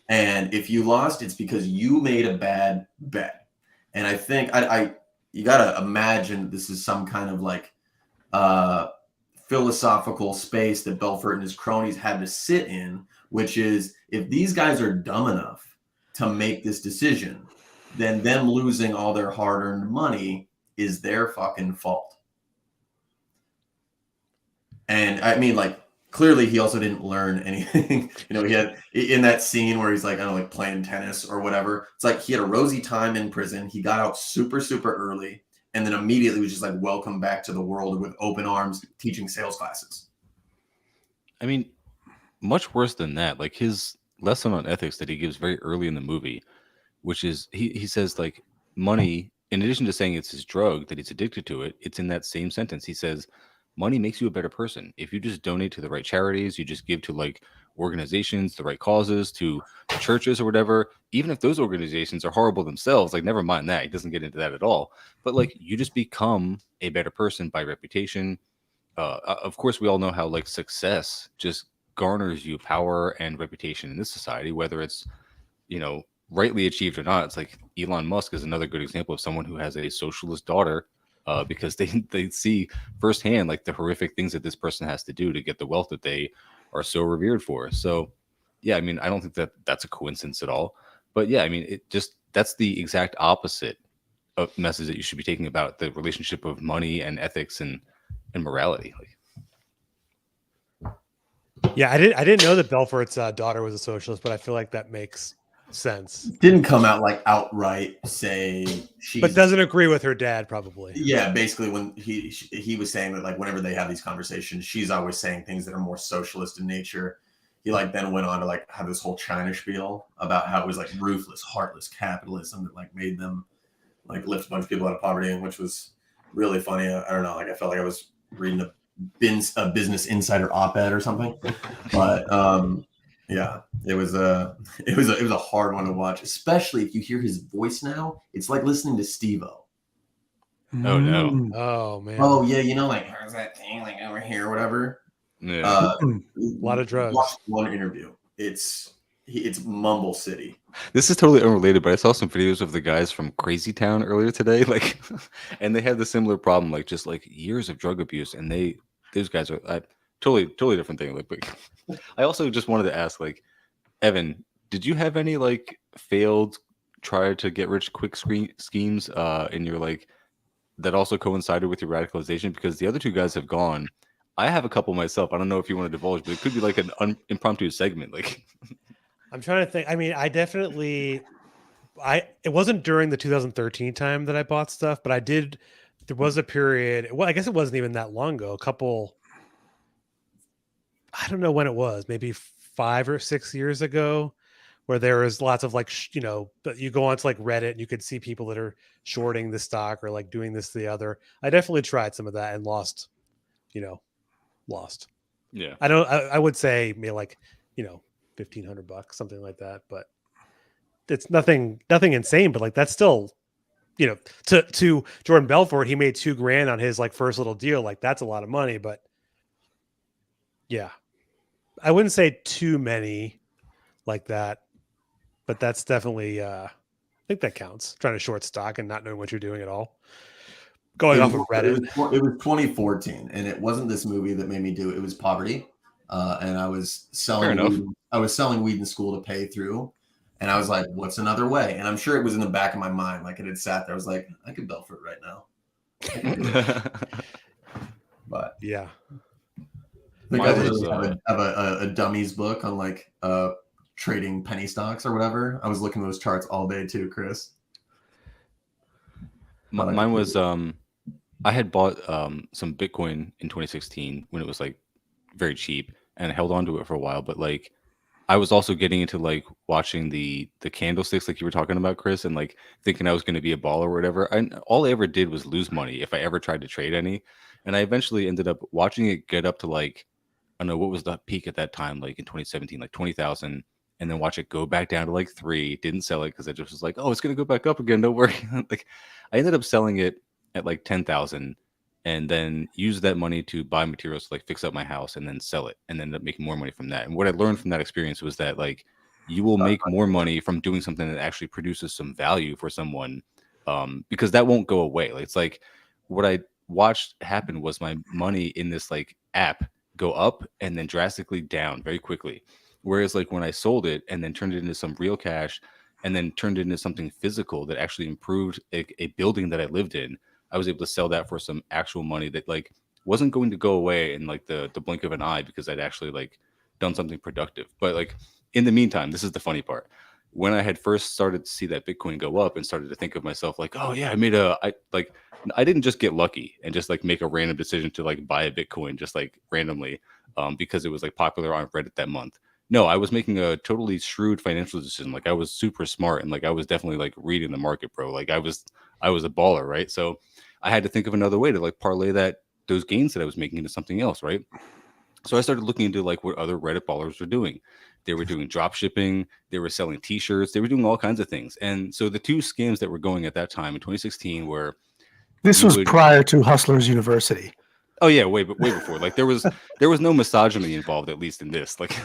And if you lost, it's because you made a bad bet. And I think you got to imagine this is some kind of like philosophical space that Belfort and his cronies had to sit in, which is, if these guys are dumb enough to make this decision, then them losing all their hard-earned money is their fucking fault. And I mean, like, clearly he also didn't learn anything. He had in that scene where he's like, I don't know, like playing tennis or whatever. It's like he had a rosy time in prison. He got out super, super early, and then immediately was just like welcome back to the world with open arms, teaching sales classes. I mean, much worse than that. Like his lesson on ethics that he gives very early in the movie, which is he says like money, in addition to saying it's his drug, that he's addicted to it, it's in that same sentence. He says, money makes you a better person. If you just donate to the right charities, you just give to like organizations, the right causes, to churches or whatever, even if those organizations are horrible themselves, like never mind that. He doesn't get into that at all. But like you just become a better person by reputation. Of course, we all know how like success just garners you power and reputation in this society, whether it's, rightly achieved or not. It's like Elon Musk is another good example of someone who has a socialist daughter, because they see firsthand like the horrific things that this person has to do to get the wealth that they are so revered for. So yeah, I mean, I don't think that that's a coincidence at all. But yeah, I mean, it just that's the exact opposite of message that you should be taking about the relationship of money and ethics and morality. Yeah, I didn't know that Belfort's daughter was a socialist, but I feel like that makes sense. Didn't come out like outright say she's. But doesn't agree with her dad, probably. Yeah, basically, when he was saying that, like, whenever they have these conversations, she's always saying things that are more socialist in nature. He like then went on to like have this whole China spiel about how it was like ruthless, heartless capitalism that like made them like lift a bunch of people out of poverty, which was really funny. I don't know, like I felt like I was reading a Business Insider op-ed or something. But yeah, it was a hard one to watch, especially if you hear his voice now. It's like listening to Steve-O. Oh no! Oh man! Oh yeah, you know, like how's that thing like over here, or whatever. Yeah. A lot of drugs. Watch one interview. It's Mumble City. This is totally unrelated, but I saw some videos of the guys from Crazy Town earlier today, like, and they had the similar problem, like just like years of drug abuse, and those guys are totally different thing. Like, but I also just wanted to ask, like, Evan, did you have any like failed try to get rich quick schemes in your like that also coincided with your radicalization? Because the other two guys have gone. I have a couple myself. I don't know if you want to divulge, but it could be like an impromptu segment. Like, I'm trying to think. I mean, it wasn't during the 2013 time that I bought stuff, but there was a period. Well, I guess it wasn't even that long ago. I don't know when it was, maybe 5 or 6 years ago, where there was lots of like, you go onto like Reddit and you could see people that are shorting the stock or like doing this, the other. I definitely tried some of that and lost. yeah, I would say maybe like, $1,500, something like that, but it's nothing insane, but like, that's still, to Jordan Belfort, he made $2,000 on his like first little deal. Like that's a lot of money, but yeah, I wouldn't say too many like that, but that's definitely, I think that counts. Trying to short stock and not knowing what you're doing at all. Going off of Reddit. It was 2014, and it wasn't this movie that made me do it. It was poverty, and I was selling weed. I was selling weed in school to pay through, and I was like, "What's another way?" And I'm sure it was in the back of my mind, like it had sat there. I was like, "I could Belfort right now." I could do it. But yeah, I think I really have a dummies book on like trading penny stocks or whatever. I was looking at those charts all day too, Chris. Mine was I had bought some Bitcoin in 2016 when it was like very cheap and held on to it for a while, but like I was also getting into like watching the candlesticks like you were talking about, Chris, and like thinking I was going to be a baller or whatever. All I ever did was lose money if I ever tried to trade any. And I eventually ended up watching it get up to like, I don't know, what was the peak at that time, like in 2017, like 20,000, and then watch it go back down to like 3. Didn't sell it because I just was like, oh, it's going to go back up again. Don't worry. Like I ended up selling it at like 10,000 and then use that money to buy materials to like fix up my house and then sell it and ended up making more money from that. And what I learned from that experience was that like you will make more money from doing something that actually produces some value for someone, because that won't go away. Like, it's like what I watched happen was my money in this like app go up and then drastically down very quickly. Whereas like when I sold it and then turned it into some real cash and then turned it into something physical that actually improved a building that I lived in, I was able to sell that for some actual money that like wasn't going to go away in like the blink of an eye because I'd actually like done something productive. But like in the meantime, this is the funny part. When I had first started to see that Bitcoin go up and started to think of myself like, oh yeah, I didn't just get lucky and just like make a random decision to like buy a Bitcoin just like randomly because it was like popular on Reddit that month. No, I was making a totally shrewd financial decision. Like I was super smart and like I was definitely like reading the market, bro. Like I was a baller, right? So I had to think of another way to like parlay those gains that I was making into something else, right? So I started looking into like what other Reddit ballers were doing. They were doing drop shipping, they were selling t-shirts, they were doing all kinds of things. And so the two scams that were going at that time in 2016 were prior to Hustlers University. Oh yeah, way before. Like there was no misogyny involved, at least in this. Like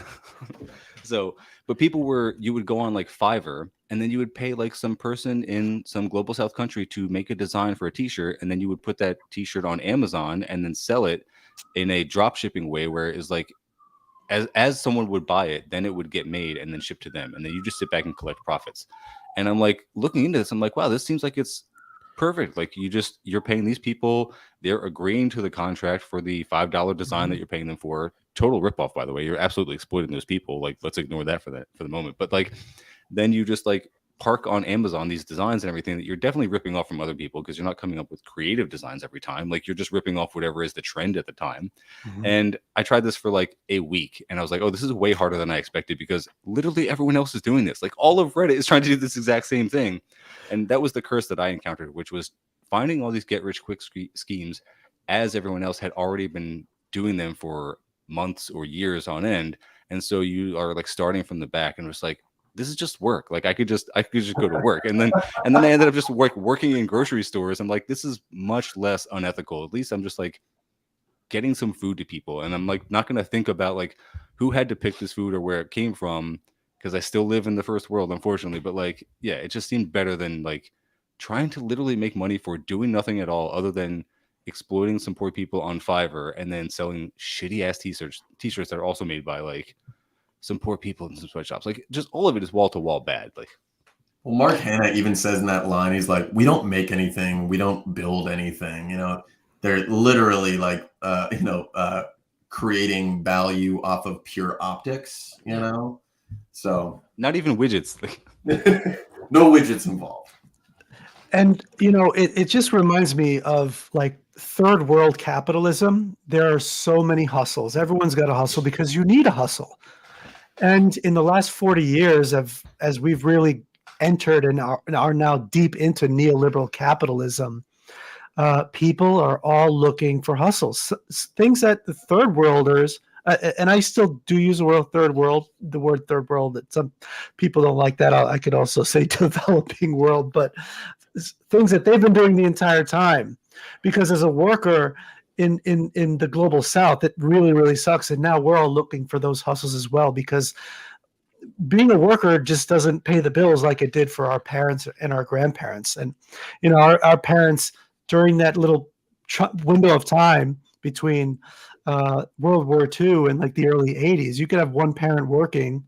so, but you would go on like Fiverr and then you would pay like some person in some global south country to make a design for a t-shirt, and then you would put that t-shirt on Amazon and then sell it in a drop shipping way where it's like as someone would buy it, then it would get made and then shipped to them, and then you just sit back and collect profits. And I'm like looking into this, I'm like, wow, this seems like it's perfect. Like you're paying these people, they're agreeing to the contract for the $5 design that you're paying them for. Total ripoff, by the way. You're absolutely exploiting those people. Like, let's ignore that for the moment. But like, then you just like park on Amazon these designs and everything that you're definitely ripping off from other people because you're not coming up with creative designs every time. Like you're just ripping off whatever is the trend at the time. And I tried this for like a week and I was like, oh, this is way harder than I expected because literally everyone else is doing this. Like all of Reddit is trying to do this exact same thing. And that was the curse that I encountered, which was finding all these get rich quick schemes as everyone else had already been doing them for months or years on end. And so you are like starting from the back and it's like, this is just work. Like I could just go to work. And then I ended up just working in grocery stores. I'm like, this is much less unethical. At least I'm just like getting some food to people. And I'm like, not going to think about like who had to pick this food or where it came from. Cause I still live in the first world, unfortunately. But like, yeah, it just seemed better than like trying to literally make money for doing nothing at all other than exploiting some poor people on Fiverr and then selling shitty ass t-shirts that are also made by like some poor people in some sweatshops. Like just all of it is wall to wall bad. Like, well, Mark Hanna even says in that line, he's like, we don't make anything, we don't build anything. You know, they're literally like, creating value off of pure optics. You know, so not even widgets. no widgets involved. And it just reminds me of like third world capitalism. There are so many hustles. Everyone's got a hustle because you need a hustle. And in the last 40 years, as we've really entered and are now deep into neoliberal capitalism, people are all looking for hustles, things that the third worlders, and I still do use the word third world, that some people don't like that. I could also say developing world, but things that they've been doing the entire time. Because as a worker in the global south, it really, really sucks. And now we're all looking for those hustles as well, because being a worker just doesn't pay the bills like it did for our parents and our grandparents. And, our parents during that little window of time between World War II and like the early 80s, you could have one parent working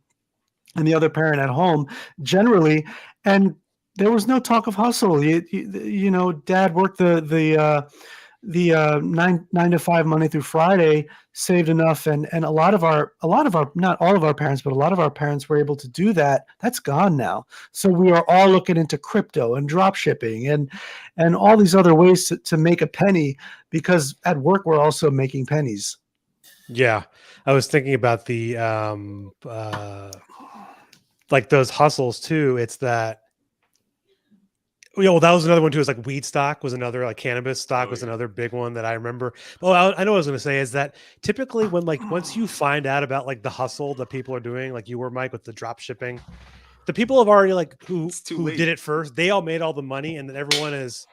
and the other parent at home generally. And there was no talk of hustle. Dad worked the 9 to 5 Monday through Friday, saved enough, and a lot of our not all of our parents, but a lot of our parents were able to do that. That's gone now. So we are all looking into crypto and drop shipping and all these other ways to make a penny, because at work we're also making pennies. Yeah, I was thinking about the like those hustles too. It's that. Well, that was another one too. Is like weed stock was another, like cannabis stock was another big one that I remember. Well, I know what I was going to say is that typically when like once you find out about like the hustle that people are doing, like you were, Mike, with the drop shipping, the people have already like who did it first, they all made all the money, and then everyone is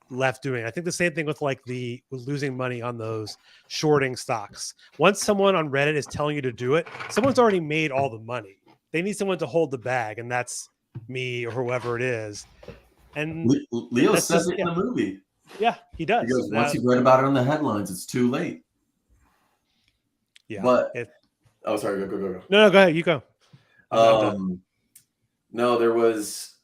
left doing. I think the same thing with like with losing money on those shorting stocks. Once someone on Reddit is telling you to do it, someone's already made all the money. They need someone to hold the bag, and that's me or whoever it is. And Leo says it in the movie. Yeah, he does. He goes, once you've read about it on the headlines, it's too late. Yeah. But sorry, go. No, go ahead. You go. No, there was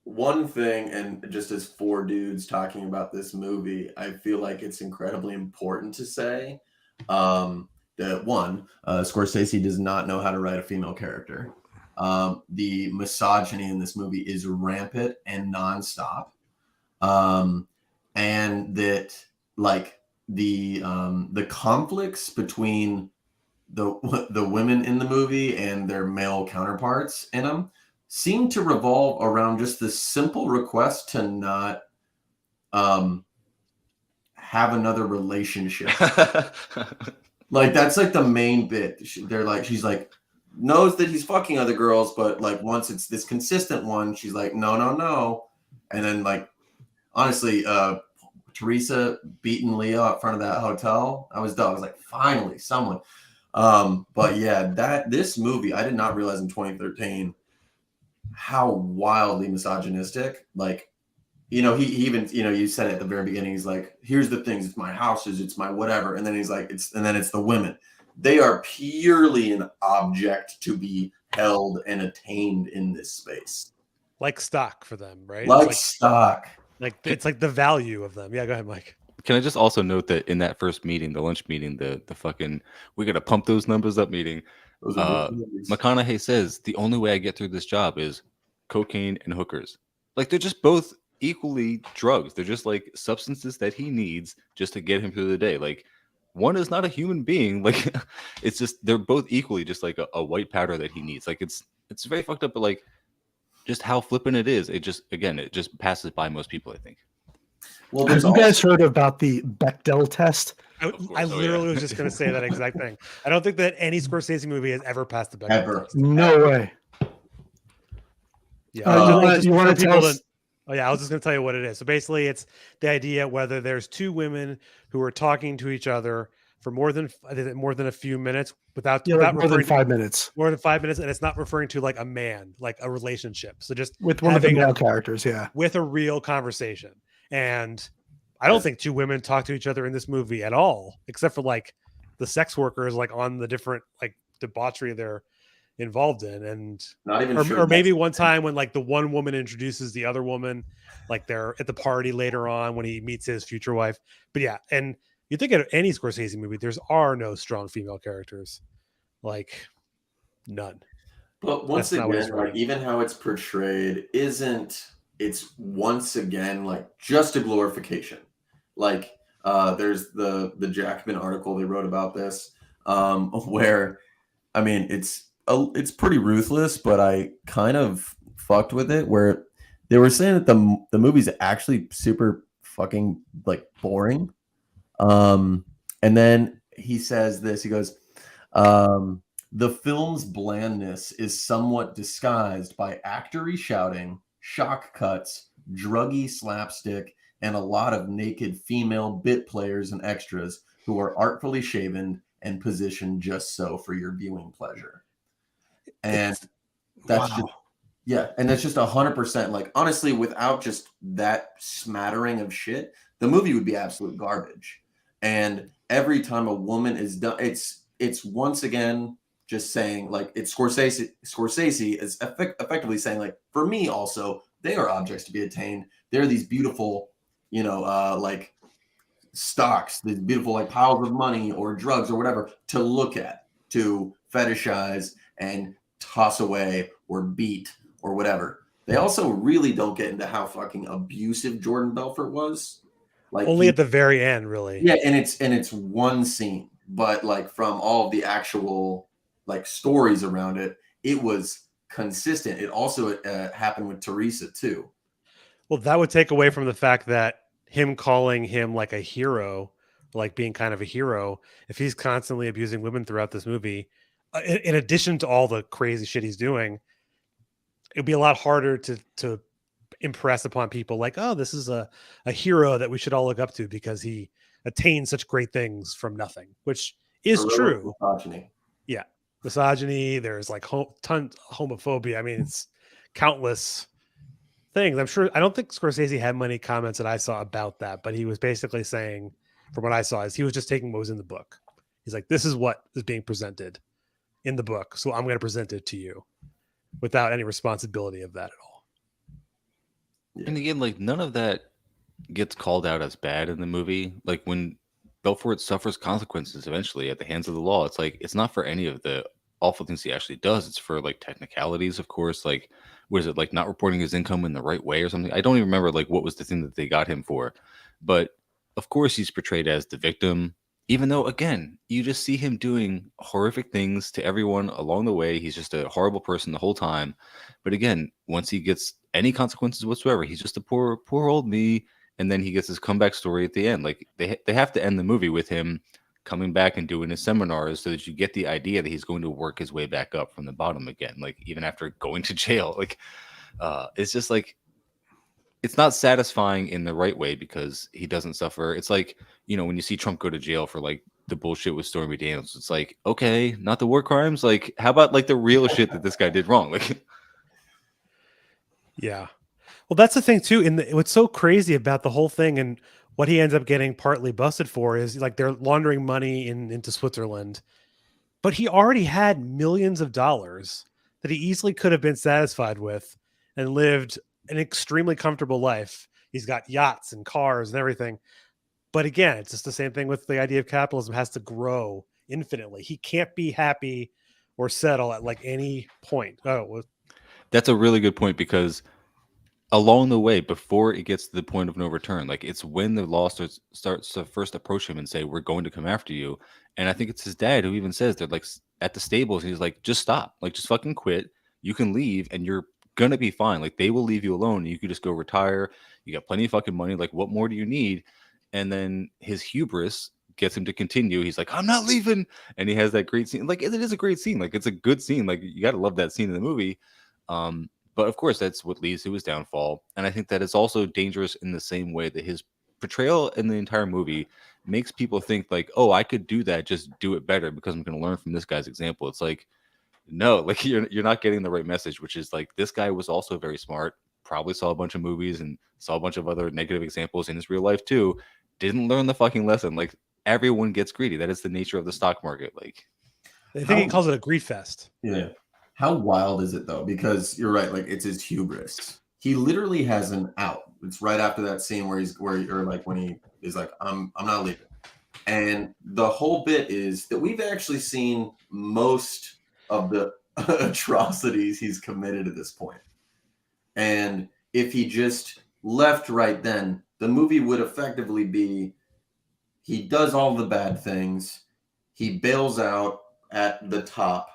one thing, and just as four dudes talking about this movie, I feel like it's incredibly important to say that one, Scorsese does not know how to write a female character. The misogyny in this movie is rampant and nonstop. And that like the conflicts between the women in the movie and their male counterparts in them seem to revolve around just this simple request to not have another relationship. Like that's like the main bit. She's like knows that he's fucking other girls, but like once it's this consistent one, she's like no. And then like honestly, Teresa beating Leo out front of that hotel, I was done. I was like, finally someone. But yeah, this movie, I did not realize in 2013 how wildly misogynistic. Like, he even, you said at the very beginning, he's like, here's the things, it's my houses, it's my whatever. And then he's like, it's the women. They are purely an object to be held and attained in this space. like stock for them, right? Like It's stock. like it's like the value of them. Yeah, go ahead, Mike. Can I just also note that in that first meeting, the lunch meeting, the fucking we gotta pump those numbers up meeting, Those are good movies. McConaughey says the only way I get through this job is cocaine and hookers. Like they're just both equally drugs. They're just like substances that he needs just to get him through the day. Like one is not a human being. Like it's just they're both equally just like a white powder that he needs. Like it's very fucked up, but like just how flippant it is. It just passes by most people, I think. Well, Have there's you guys also, heard about the Bechdel test? I, Of course, I oh, literally yeah. was just going to say that exact thing. I don't think that any Scorsese movie has ever passed the Bechdel Ever. test. No way. Yeah, You just want for to tell people us? to. Oh yeah, I was just going to tell you what it is. So basically, it's the idea whether there's two women who are talking to each other for more than a few minutes without Yeah, like without more than referring 5 minutes more than 5 minutes, and it's not referring to like a man, like a relationship. So just with one of the having male characters. Yeah. with a real conversation. And I don't think two women talk to each other in this movie at all, except for like the sex workers, like on the different like debauchery they're involved in, and not even or, sure. or maybe one time when like the one woman introduces the other woman, like they're at the party later on when he meets his future wife. But yeah, and you think of any Scorsese movie, there's no strong female characters, like none. But once That's not what he's again, like writing. even how it's portrayed isn't, it's once again like just a glorification. Like there's the Jackman article they wrote about this, where I mean it's pretty ruthless, but I kind of fucked with it where they were saying that the movie's actually super fucking like boring. And then he says this, he goes, the film's blandness is somewhat disguised by actory shouting, shock cuts, druggy slapstick, and a lot of naked female bit players and extras who are artfully shaven and positioned just so for your viewing pleasure. And that's Wow. just, yeah, and that's just 100%. Like honestly, without just that smattering of shit, the movie would be absolute garbage. And every time a woman is done, it's once again just saying like it's Scorsese is effectively saying like for me also they are objects to be attained. They're these beautiful, like stocks, these beautiful like piles of money or drugs or whatever to look at, to fetishize and toss away or beat or whatever. They also really don't get into how fucking abusive Jordan Belfort was. Like Only at the very end, really. yeah, and it's one scene, but like from all of the actual like stories around it, it was consistent. It also happened with Teresa too. Well, that would take away from the fact that him calling him like a hero, like being kind of a hero, if he's constantly abusing women throughout this movie, in addition to all the crazy shit he's doing, it'd be a lot harder to impress upon people like, oh, this is a hero that we should all look up to because he attained such great things from nothing, which is true. Misogyny. Yeah. Misogyny, there's like tons homophobia. I mean, it's countless things. I don't think Scorsese had many comments that I saw about that, but he was basically saying, from what I saw, is he was just taking what was in the book. He's like, this is what is being presented in the book, so I'm going to present it to you without any responsibility of that at all. Yeah. And again, like none of that gets called out as bad in the movie. Like when Belfort suffers consequences eventually at the hands of the law, it's like it's not for any of the awful things he actually does. It's for like technicalities, of course. Like, what is it, like not reporting his income in the right way or something? I don't even remember like what was the thing that they got him for. But of course he's portrayed as the victim, even though again, you just see him doing horrific things to everyone along the way. He's just a horrible person the whole time. But again, once he gets any consequences whatsoever, he's just a poor old me. And then he gets his comeback story at the end. Like they have to end the movie with him coming back and doing his seminars so that you get the idea that he's going to work his way back up from the bottom again, like even after going to jail. Like it's just like it's not satisfying in the right way because he doesn't suffer. It's like, when you see Trump go to jail for like the bullshit with Stormy Daniels, it's like, okay, not the war crimes, like how about like the real shit that this guy did wrong? Like Yeah. Well, that's the thing too. What's so crazy about the whole thing and what he ends up getting partly busted for is like they're laundering money into Switzerland, but he already had millions of dollars that he easily could have been satisfied with and lived an extremely comfortable life. He's got yachts and cars and everything. But again, it's just the same thing with the idea of capitalism has to grow infinitely. He can't be happy or settle at like any point. That's a really good point, because along the way, before it gets to the point of no return, like it's when the law starts to first approach him and say, "We're going to come after you." And I think it's his dad who even says they're like at the stables, and he's like, "Just stop, like just fucking quit. You can leave, and you're gonna be fine. Like they will leave you alone. You could just go retire. You got plenty of fucking money. Like what more do you need?" And then his hubris gets him to continue. He's like, "I'm not leaving," and he has that great scene. Like it is a great scene. Like it's a good scene. Like you gotta love that scene in the movie. But of course, that's what leads to his downfall. And I think that it's also dangerous in the same way that his portrayal in the entire movie makes people think like, "Oh, I could do that, just do it better because I'm going to learn from this guy's example." It's like, no, like you're not getting the right message, which is like this guy was also very smart, probably saw a bunch of movies and saw a bunch of other negative examples in his real life too. Didn't learn the fucking lesson. Like everyone gets greedy. That is the nature of the stock market. Like I think he calls it a greed fest. Yeah. How wild is it though? Because you're right, like it's his hubris. He literally has an out. It's right after that scene where you're like when he is like, I'm not leaving. And the whole bit is that we've actually seen most of the atrocities he's committed at this point. And if he just left right then, the movie would effectively be he does all the bad things, he bails out at the top,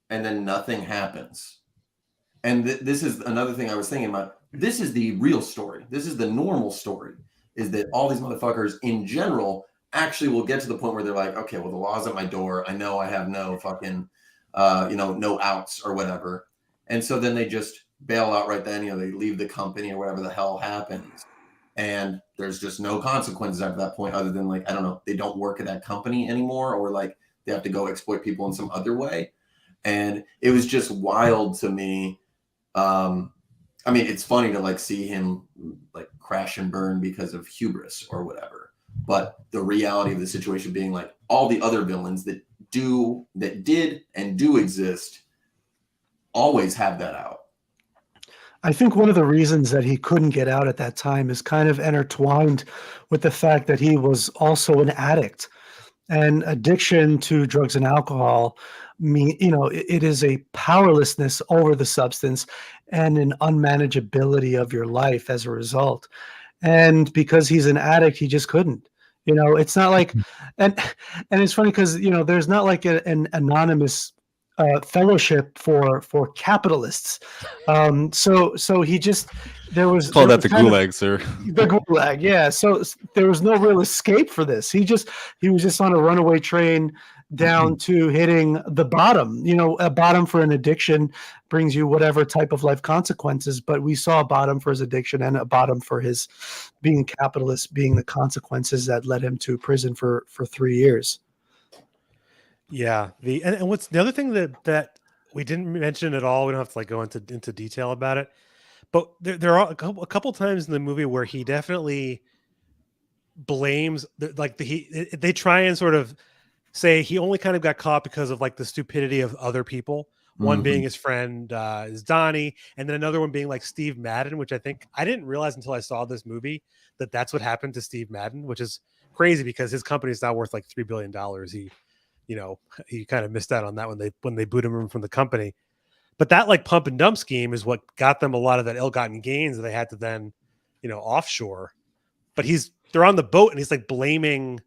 and then nothing happens. And this is another thing I was thinking about. This is the real story. This is the normal story, is that all these motherfuckers in general actually will get to the point where they're like, okay, well, the law's at my door. I know I have no fucking, no outs or whatever. And so then they just bail out right then, they leave the company or whatever the hell happens. And there's just no consequences after that point other than like, I don't know, they don't work at that company anymore, or like they have to go exploit people in some other way. And it was just wild to me. I mean, it's funny to like see him like crash and burn because of hubris or whatever. But the reality of the situation being like all the other villains that did and do exist always have that out. I think one of the reasons that he couldn't get out at that time is kind of intertwined with the fact that he was also an addict. And addiction to drugs and alcohol it is a powerlessness over the substance and an unmanageability of your life as a result. And because he's an addict, he just couldn't. It's not like, and it's funny because there's not like an anonymous fellowship for capitalists. So he just call that the gulag, sir. The gulag, yeah. So there was no real escape for this. He was just on a runaway train down to hitting the bottom. A bottom for an addiction brings you whatever type of life consequences, but we saw a bottom for his addiction and a bottom for his being a capitalist, being the consequences that led him to prison for 3 years. Yeah. And what's the other thing that we didn't mention at all, we don't have to like go into detail about it, but there are a couple times in the movie where he definitely blames they try and sort of say he only kind of got caught because of like the stupidity of other people. One being his friend is Donnie, and then another one being like Steve Madden, which I think I didn't realize until I saw this movie that's what happened to Steve Madden, which is crazy because his company is now worth like $3 billion. He kind of missed out on that when they booted him from the company. But that like pump and dump scheme is what got them a lot of that ill-gotten gains that they had to then, offshore. But they're on the boat and he's like blaming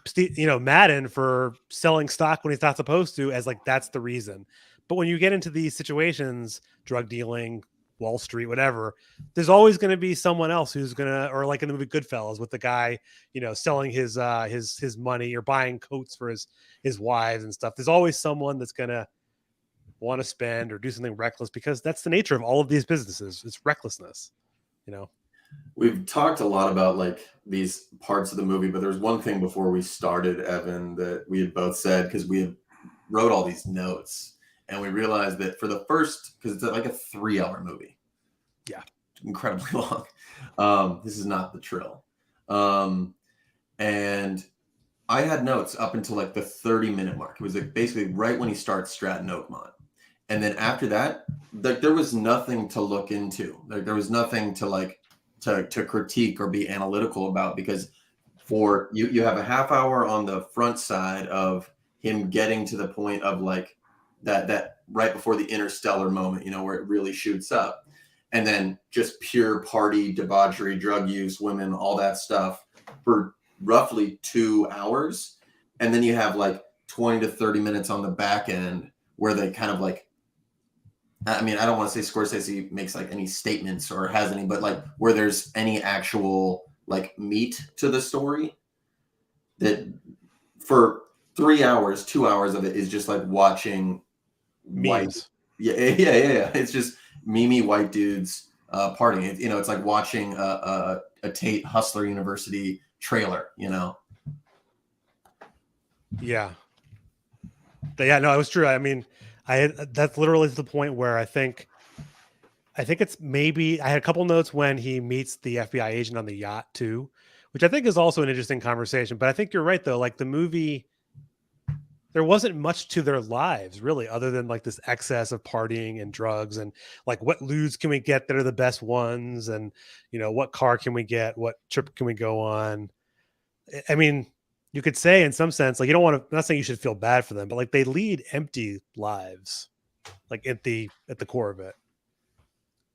Madden for selling stock when he's not supposed to, as like that's the reason. But when you get into these situations, drug dealing, Wall Street, whatever, there's always going to be someone else who's gonna, or like in the movie Goodfellas with the guy, selling his money or buying coats for his wives and stuff. There's always someone that's gonna want to spend or do something reckless because that's the nature of all of these businesses. It's recklessness, We've talked a lot about like these parts of the movie, but there's one thing before we started, Evan, that we had both said, because we had wrote all these notes and we realized that for the first, because it's like a 3-hour movie. Yeah. Incredibly long. This is not the Trill. And I had notes up until like the 30-minute mark. It was like basically right when he starts Stratton Oakmont. And then after that, like there was nothing to look into. Like there was nothing to like to critique or be analytical about, because for you have a half hour on the front side of him getting to the point of like that right before the interstellar moment, you know, where it really shoots up, and then just pure party, debauchery, drug use, women, all that stuff for roughly 2 hours. And then you have like 20 to 30 minutes on the back end where they kind of like, I mean, I don't want to say Scorsese makes like any statements or has any, but like where there's any actual like meat to the story, that for 3 hours, 2 hours of it is just like watching white. Memes. Yeah. It's just memey white dudes partying. You know, it's like watching a Tate Hustler University trailer, you know? Yeah. Yeah, no, it was true. I mean, that's literally the point where I think it's maybe I had a couple notes when he meets the FBI agent on the yacht too, which I think is also an interesting conversation. But I think you're right though. Like the movie, there wasn't much to their lives really, other than like this excess of partying and drugs and like what lewds can we get that are the best ones, and you know what car can we get, what trip can we go on. I mean, you could say in some sense, like you don't want to. I'm not saying you should feel bad for them, but like they lead empty lives, like at the core of it.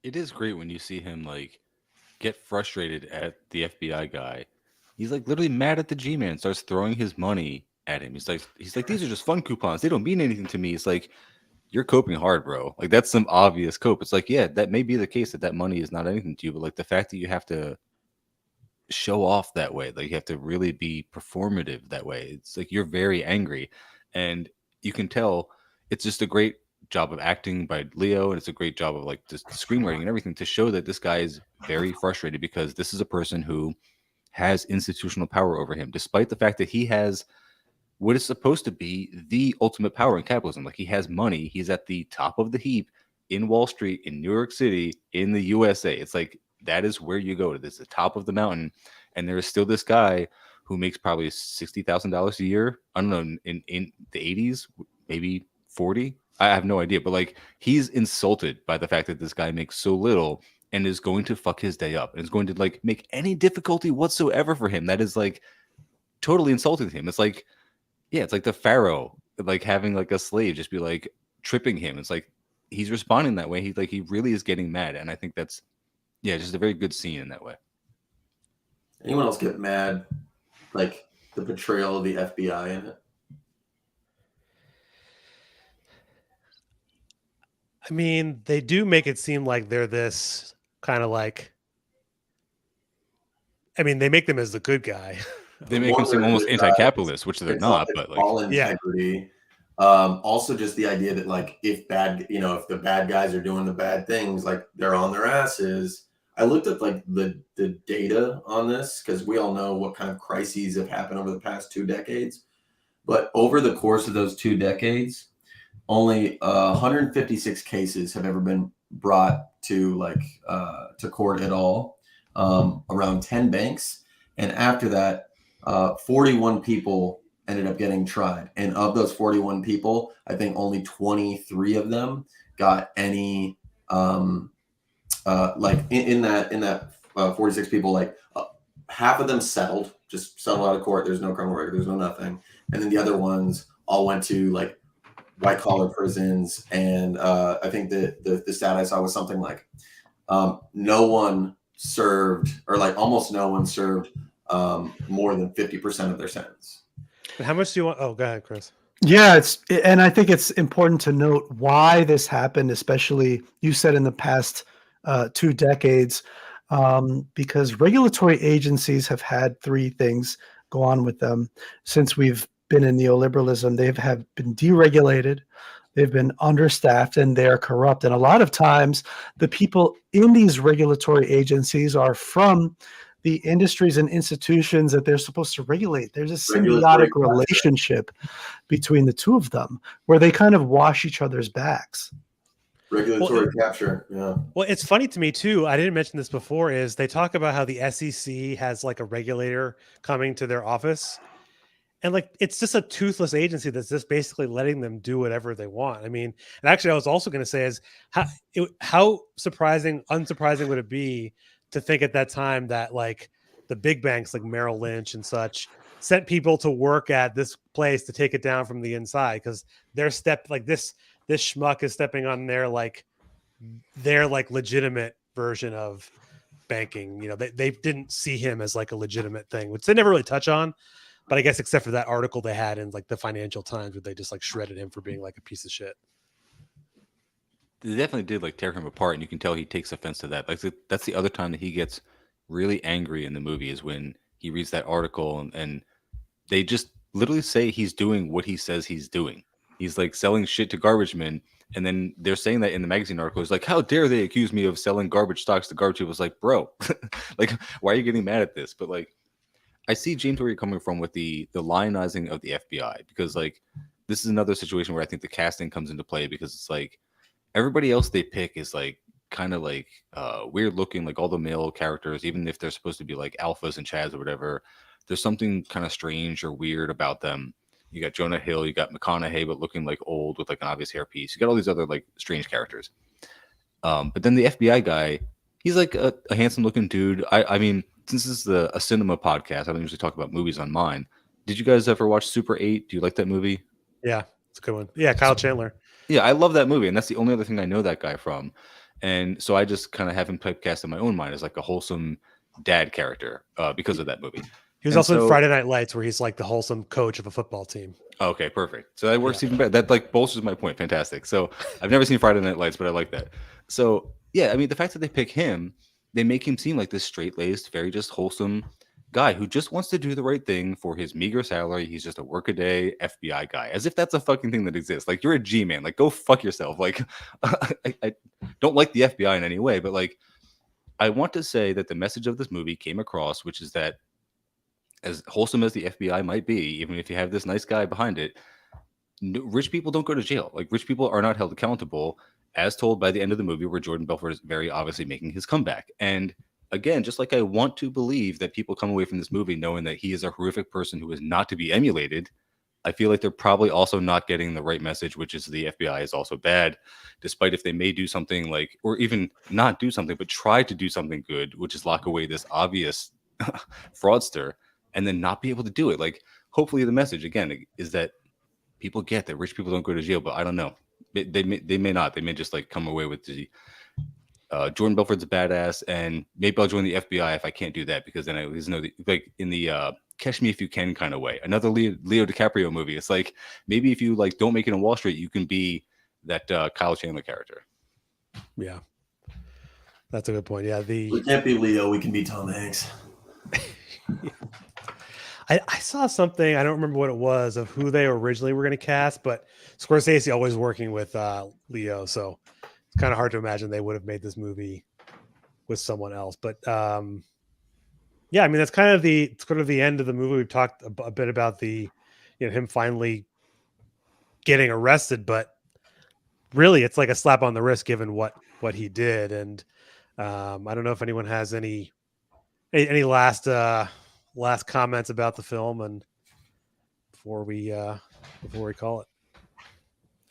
It is great when you see him like get frustrated at the FBI guy. He's like literally mad at the G-man, starts throwing his money at him. He's like, these are just fun coupons. They don't mean anything to me. It's like, you're coping hard, bro. Like that's some obvious cope. It's like, yeah, that may be the case that money is not anything to you, but like the fact that you have to show off that way, like you have to really be performative that way. It's like you're very angry, and you can tell it's just a great job of acting by Leo, and it's a great job of like just the screenwriting and everything to show that this guy is very frustrated because this is a person who has institutional power over him, despite the fact that he has what is supposed to be the ultimate power in capitalism. Like he has money, he's at the top of the heap in Wall Street, in New York City, in the USA. It's like that is where you go to. This is the top of the mountain, and there is still this guy who makes probably $60,000 a year. I don't know, in the 80s, maybe 40. I have no idea, but like he's insulted by the fact that this guy makes so little and is going to fuck his day up and is going to like make any difficulty whatsoever for him. That is like totally insulting to him. It's like, yeah, it's like the Pharaoh, like having like a slave just be like tripping him. It's like he's responding that way. He really is getting mad, and I think that's just a very good scene in that way. Anyone else get mad, like the portrayal of the FBI in it? I mean, they do make it seem like they're this kind of like. I mean, they make them as the good guy. They make them seem almost anti-capitalist, which they're not. But like, all integrity. Also, just the idea that like if the bad guys are doing the bad things, like they're on their asses. I looked at like the data on this because we all know what kind of crises have happened over the past 2 decades. But over the course of those 2 decades, only 156 cases have ever been brought to court at all, around 10 banks. And after that, 41 people ended up getting tried. And of those 41 people, I think only 23 of them got any, in that 46 people, half of them settled out of court. There's no criminal record. There's no nothing. And then the other ones all went to like white collar prisons. And I think the stat I saw was something like no one served, or like almost no one served more than 50% of their sentence. But how much do you want? Oh, go ahead, Chris. Yeah, and I think it's important to note why this happened, especially you said in the past 2 decades, because regulatory agencies have had 3 things go on with them since we've been in neoliberalism. They have been deregulated, they've been understaffed, and they are corrupt. And a lot of times the people in these regulatory agencies are from the industries and institutions that they're supposed to regulate. There's a symbiotic relationship between the two of them where they kind of wash each other's backs. Regulatory capture. Yeah. Well, it's funny to me too. I didn't mention this before. Is they talk about how the SEC has like a regulator coming to their office, and like it's just a toothless agency that's just basically letting them do whatever they want. I mean, and actually, I was also going to say is how unsurprising would it be to think at that time that like the big banks like Merrill Lynch and such sent people to work at this place to take it down from the inside because this schmuck is stepping on their like legitimate version of banking. You know, they didn't see him as like a legitimate thing, which they never really touch on. But I guess except for that article they had in like the Financial Times where they just like shredded him for being like a piece of shit. They definitely did like tear him apart, and you can tell he takes offense to that. Like that's the other time that he gets really angry in the movie is when he reads that article and they just literally say he's doing what he says he's doing. He's like selling shit to garbage men, and then they're saying that in the magazine article. It's like, how dare they accuse me of selling garbage stocks to garbage people? It's like, bro, like, why are you getting mad at this? But like, I see James where you're coming from with the lionizing of the FBI, because like this is another situation where I think the casting comes into play, because it's like everybody else they pick is like kind of like weird looking, like all the male characters, even if they're supposed to be like alphas and chads or whatever, there's something kind of strange or weird about them. You got Jonah Hill, you got McConaughey, but looking like old with like an obvious hairpiece. You got all these other like strange characters. But then the FBI guy, he's like a handsome looking dude. I mean, since this is a cinema podcast, I don't usually talk about movies on mine. Did you guys ever watch Super 8? Do you like that movie? Yeah, it's a good one. Yeah, Kyle Chandler. Yeah, I love that movie, and that's the only other thing I know that guy from. And so I just kind of have him typecast in my own mind as like a wholesome dad character because of that movie. He was also in Friday Night Lights, where he's like the wholesome coach of a football team. Okay, perfect. So that works even better. That like bolsters my point. Fantastic. So I've never seen Friday Night Lights, but I like that. So yeah, I mean, the fact that they pick him, they make him seem like this straight-laced, very just wholesome guy who just wants to do the right thing for his meager salary. He's just a workaday FBI guy, as if that's a fucking thing that exists. Like, you're a G-man. Like, go fuck yourself. Like, I don't like the FBI in any way, but like, I want to say that the message of this movie came across, which is that as wholesome as the FBI might be, even if you have this nice guy behind it, rich people don't go to jail. Like, rich people are not held accountable, as told by the end of the movie, where Jordan Belfort is very obviously making his comeback. And again, just like I want to believe that people come away from this movie knowing that he is a horrific person who is not to be emulated, I feel like they're probably also not getting the right message, which is the FBI is also bad, despite if they may do something like, or even not do something, but try to do something good, which is lock away this obvious fraudster and then not be able to do it. Like, hopefully the message, again, is that people get that rich people don't go to jail, but I don't know. They may not. They may just like come away with the Jordan Belfort's a badass, and maybe I'll join the FBI if I can't do that, because then I at least know like in the Catch Me If You Can kind of way. Another Leo DiCaprio movie. It's like, maybe if you like don't make it on Wall Street, you can be that Kyle Chandler character. Yeah, that's a good point. Yeah, we can't be Leo. We can be Tom Hanks. Yeah. I saw something, I don't remember what it was, of who they originally were going to cast, but Scorsese always working with Leo, so it's kind of hard to imagine they would have made this movie with someone else. But yeah, I mean, that's kind of the end of the movie. We've talked a bit about him finally getting arrested, but really it's like a slap on the wrist given what he did. And I don't know if anyone has any last comments about the film and before we call it.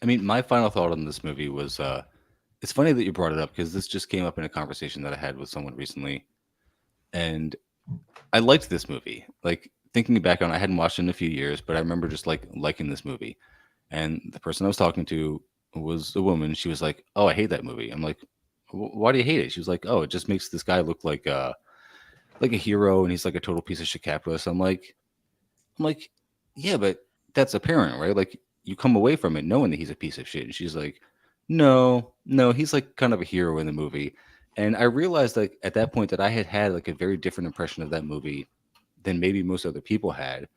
I mean, my final thought on this movie was it's funny that you brought it up, because this just came up in a conversation that I had with someone recently, and I liked this movie. Like, thinking back on it, I hadn't watched it in a few years, but I remember just like liking this movie. And the person I was talking to was a woman. She was like, "Oh, I hate that movie." I'm like, "Why do you hate it?" She was like, "Oh, it just makes this guy look like a hero, and he's like a total piece of shit capitalist." I'm like, yeah, but that's apparent, right? Like, you come away from it knowing that he's a piece of shit. And she's like, no, he's like kind of a hero in the movie. And I realized, like, at that point that I had like a very different impression of that movie than maybe most other people had.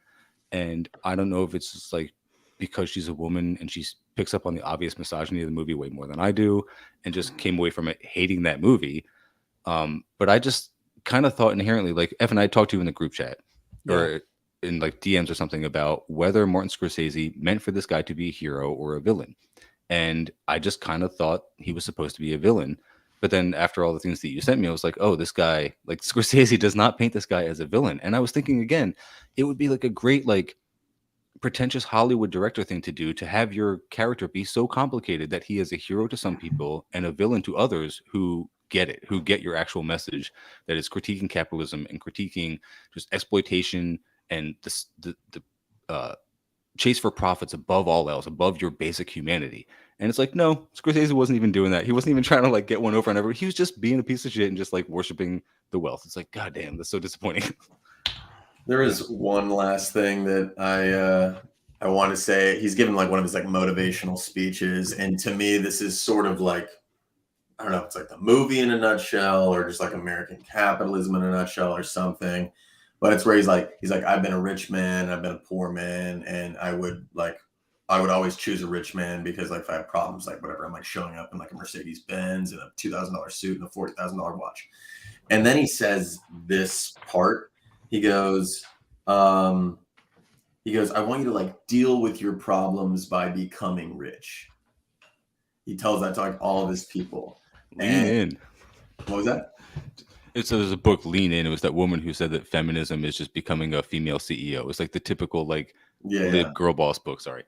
And I don't know if it's just like because she's a woman and she picks up on the obvious misogyny of the movie way more than I do, and just came away from it hating that movie. But I just kind of thought inherently, like, Evan, I talked to you in the group chat or in like DMs or something about whether Martin Scorsese meant for this guy to be a hero or a villain. And I just kind of thought he was supposed to be a villain. But then after all the things that you sent me, I was like, oh, this guy, like, Scorsese does not paint this guy as a villain. And I was thinking again, it would be like a great, like, pretentious Hollywood director thing to do, to have your character be so complicated that he is a hero to some people and a villain to others who get it, who get your actual message that is critiquing capitalism and critiquing just exploitation and the chase for profits above all else, above your basic humanity. And it's like, no, Scorsese wasn't even doing that. He wasn't even trying to like get one over on everyone. He was just being a piece of shit and just like worshiping the wealth. It's like, God damn, that's so disappointing. There is one last thing that I want to say. He's given like one of his like motivational speeches, and to me, this is sort of like, I don't know, it's like the movie in a nutshell, or just like American capitalism in a nutshell, or something. But it's where he's like, I've been a rich man, I've been a poor man, and I would always choose a rich man because like if I have problems, like whatever, I'm like showing up in like a Mercedes Benz and a $2,000 suit and a $40,000 watch. And then he says this part. He goes, I want you to like deal with your problems by becoming rich. He tells that to like all of his people. Lean in. What was that? It was a book, Lean In. It was that woman who said that feminism is just becoming a female CEO. It's like the typical like lib girl boss book. Sorry.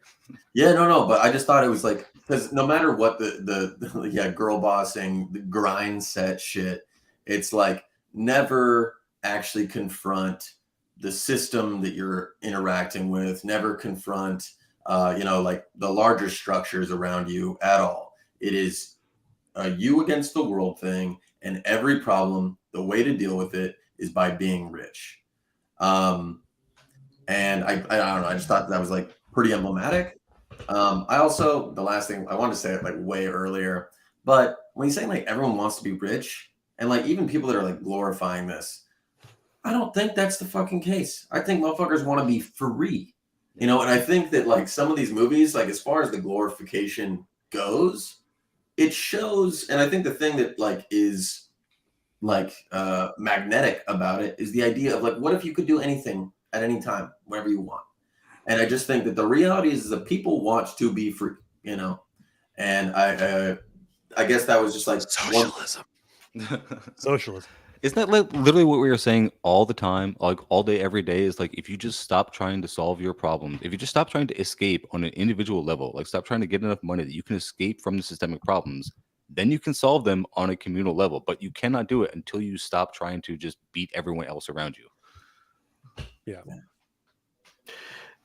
Yeah, no. But I just thought it was like, because no matter what the girl bossing, the grind set shit, it's like never actually confront the system that you're interacting with. Never confront, like the larger structures around you at all. It is a you against the world thing, and every problem, the way to deal with it is by being rich. And I don't know, I just thought that was like pretty emblematic. I also, the last thing I wanted to say it like way earlier, but when he's saying like everyone wants to be rich, and like even people that are like glorifying this, I don't think that's the fucking case. I think motherfuckers want to be free, and I think that like some of these movies, like as far as the glorification goes, it shows, and I think the thing that like is like magnetic about it is the idea of like, what if you could do anything at any time, whenever you want? And I just think that the reality is that people want to be free, and I guess that was just like socialism. Socialism. Isn't that like literally what we were saying all the time, like all day, every day? Is like, if you just stop trying to solve your problems, if you just stop trying to escape on an individual level, like stop trying to get enough money that you can escape from the systemic problems, then you can solve them on a communal level. But you cannot do it until you stop trying to just beat everyone else around you. Yeah.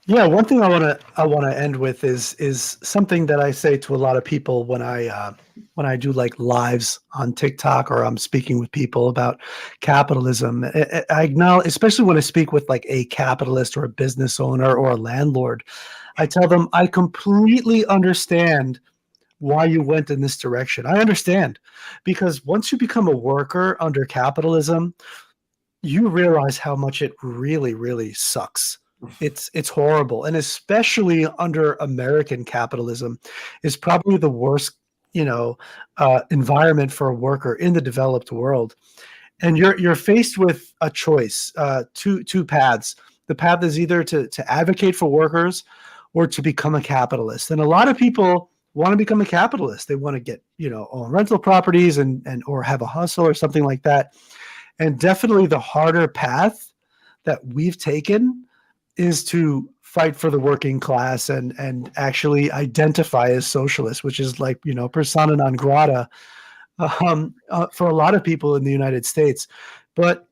Yeah, one thing I want to end with is something that I say to a lot of people when I do like lives on TikTok, or I'm speaking with people about capitalism. I acknowledge, especially when I speak with like a capitalist or a business owner or a landlord, I tell them I completely understand why you went in this direction. I understand, because once you become a worker under capitalism, you realize how much it really, really sucks. It's horrible, and especially under American capitalism, is probably the worst, environment for a worker in the developed world. And you're faced with a choice, two paths. The path is either to advocate for workers or to become a capitalist. And a lot of people want to become a capitalist. They want to get, own rental properties and or have a hustle or something like that. And definitely the harder path that we've taken is to fight for the working class and actually identify as socialist, which is like, persona non grata for a lot of people in the United States. But,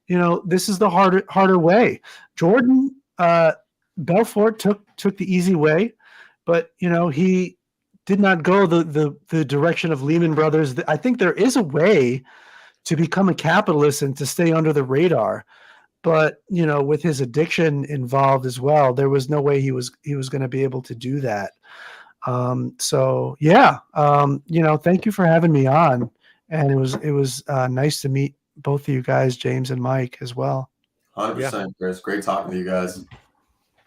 this is the harder way. Jordan Belfort took the easy way, but, he did not go the direction of Lehman Brothers. I think there is a way to become a capitalist and to stay under the radar. But, with his addiction involved as well, there was no way he was going to be able to do that. So, yeah, thank you for having me on. And it was nice to meet both of you guys, James and Mike, as well. 100%, Chris. Great talking to you guys.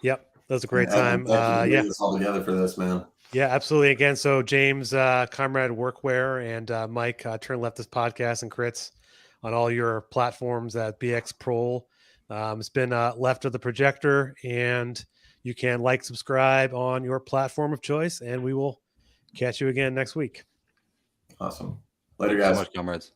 Yep. That was a great time. Thank you for this all together for this, man. Yeah, absolutely. Again, so James, Comrade Workwear, and Mike, Turn Leftist Podcast and Crits on all your platforms at BX Prol. It's been Left of the Projector, and you can like, subscribe on your platform of choice, and we will catch you again next week. Awesome. Later, Thanks guys. so much, comrades.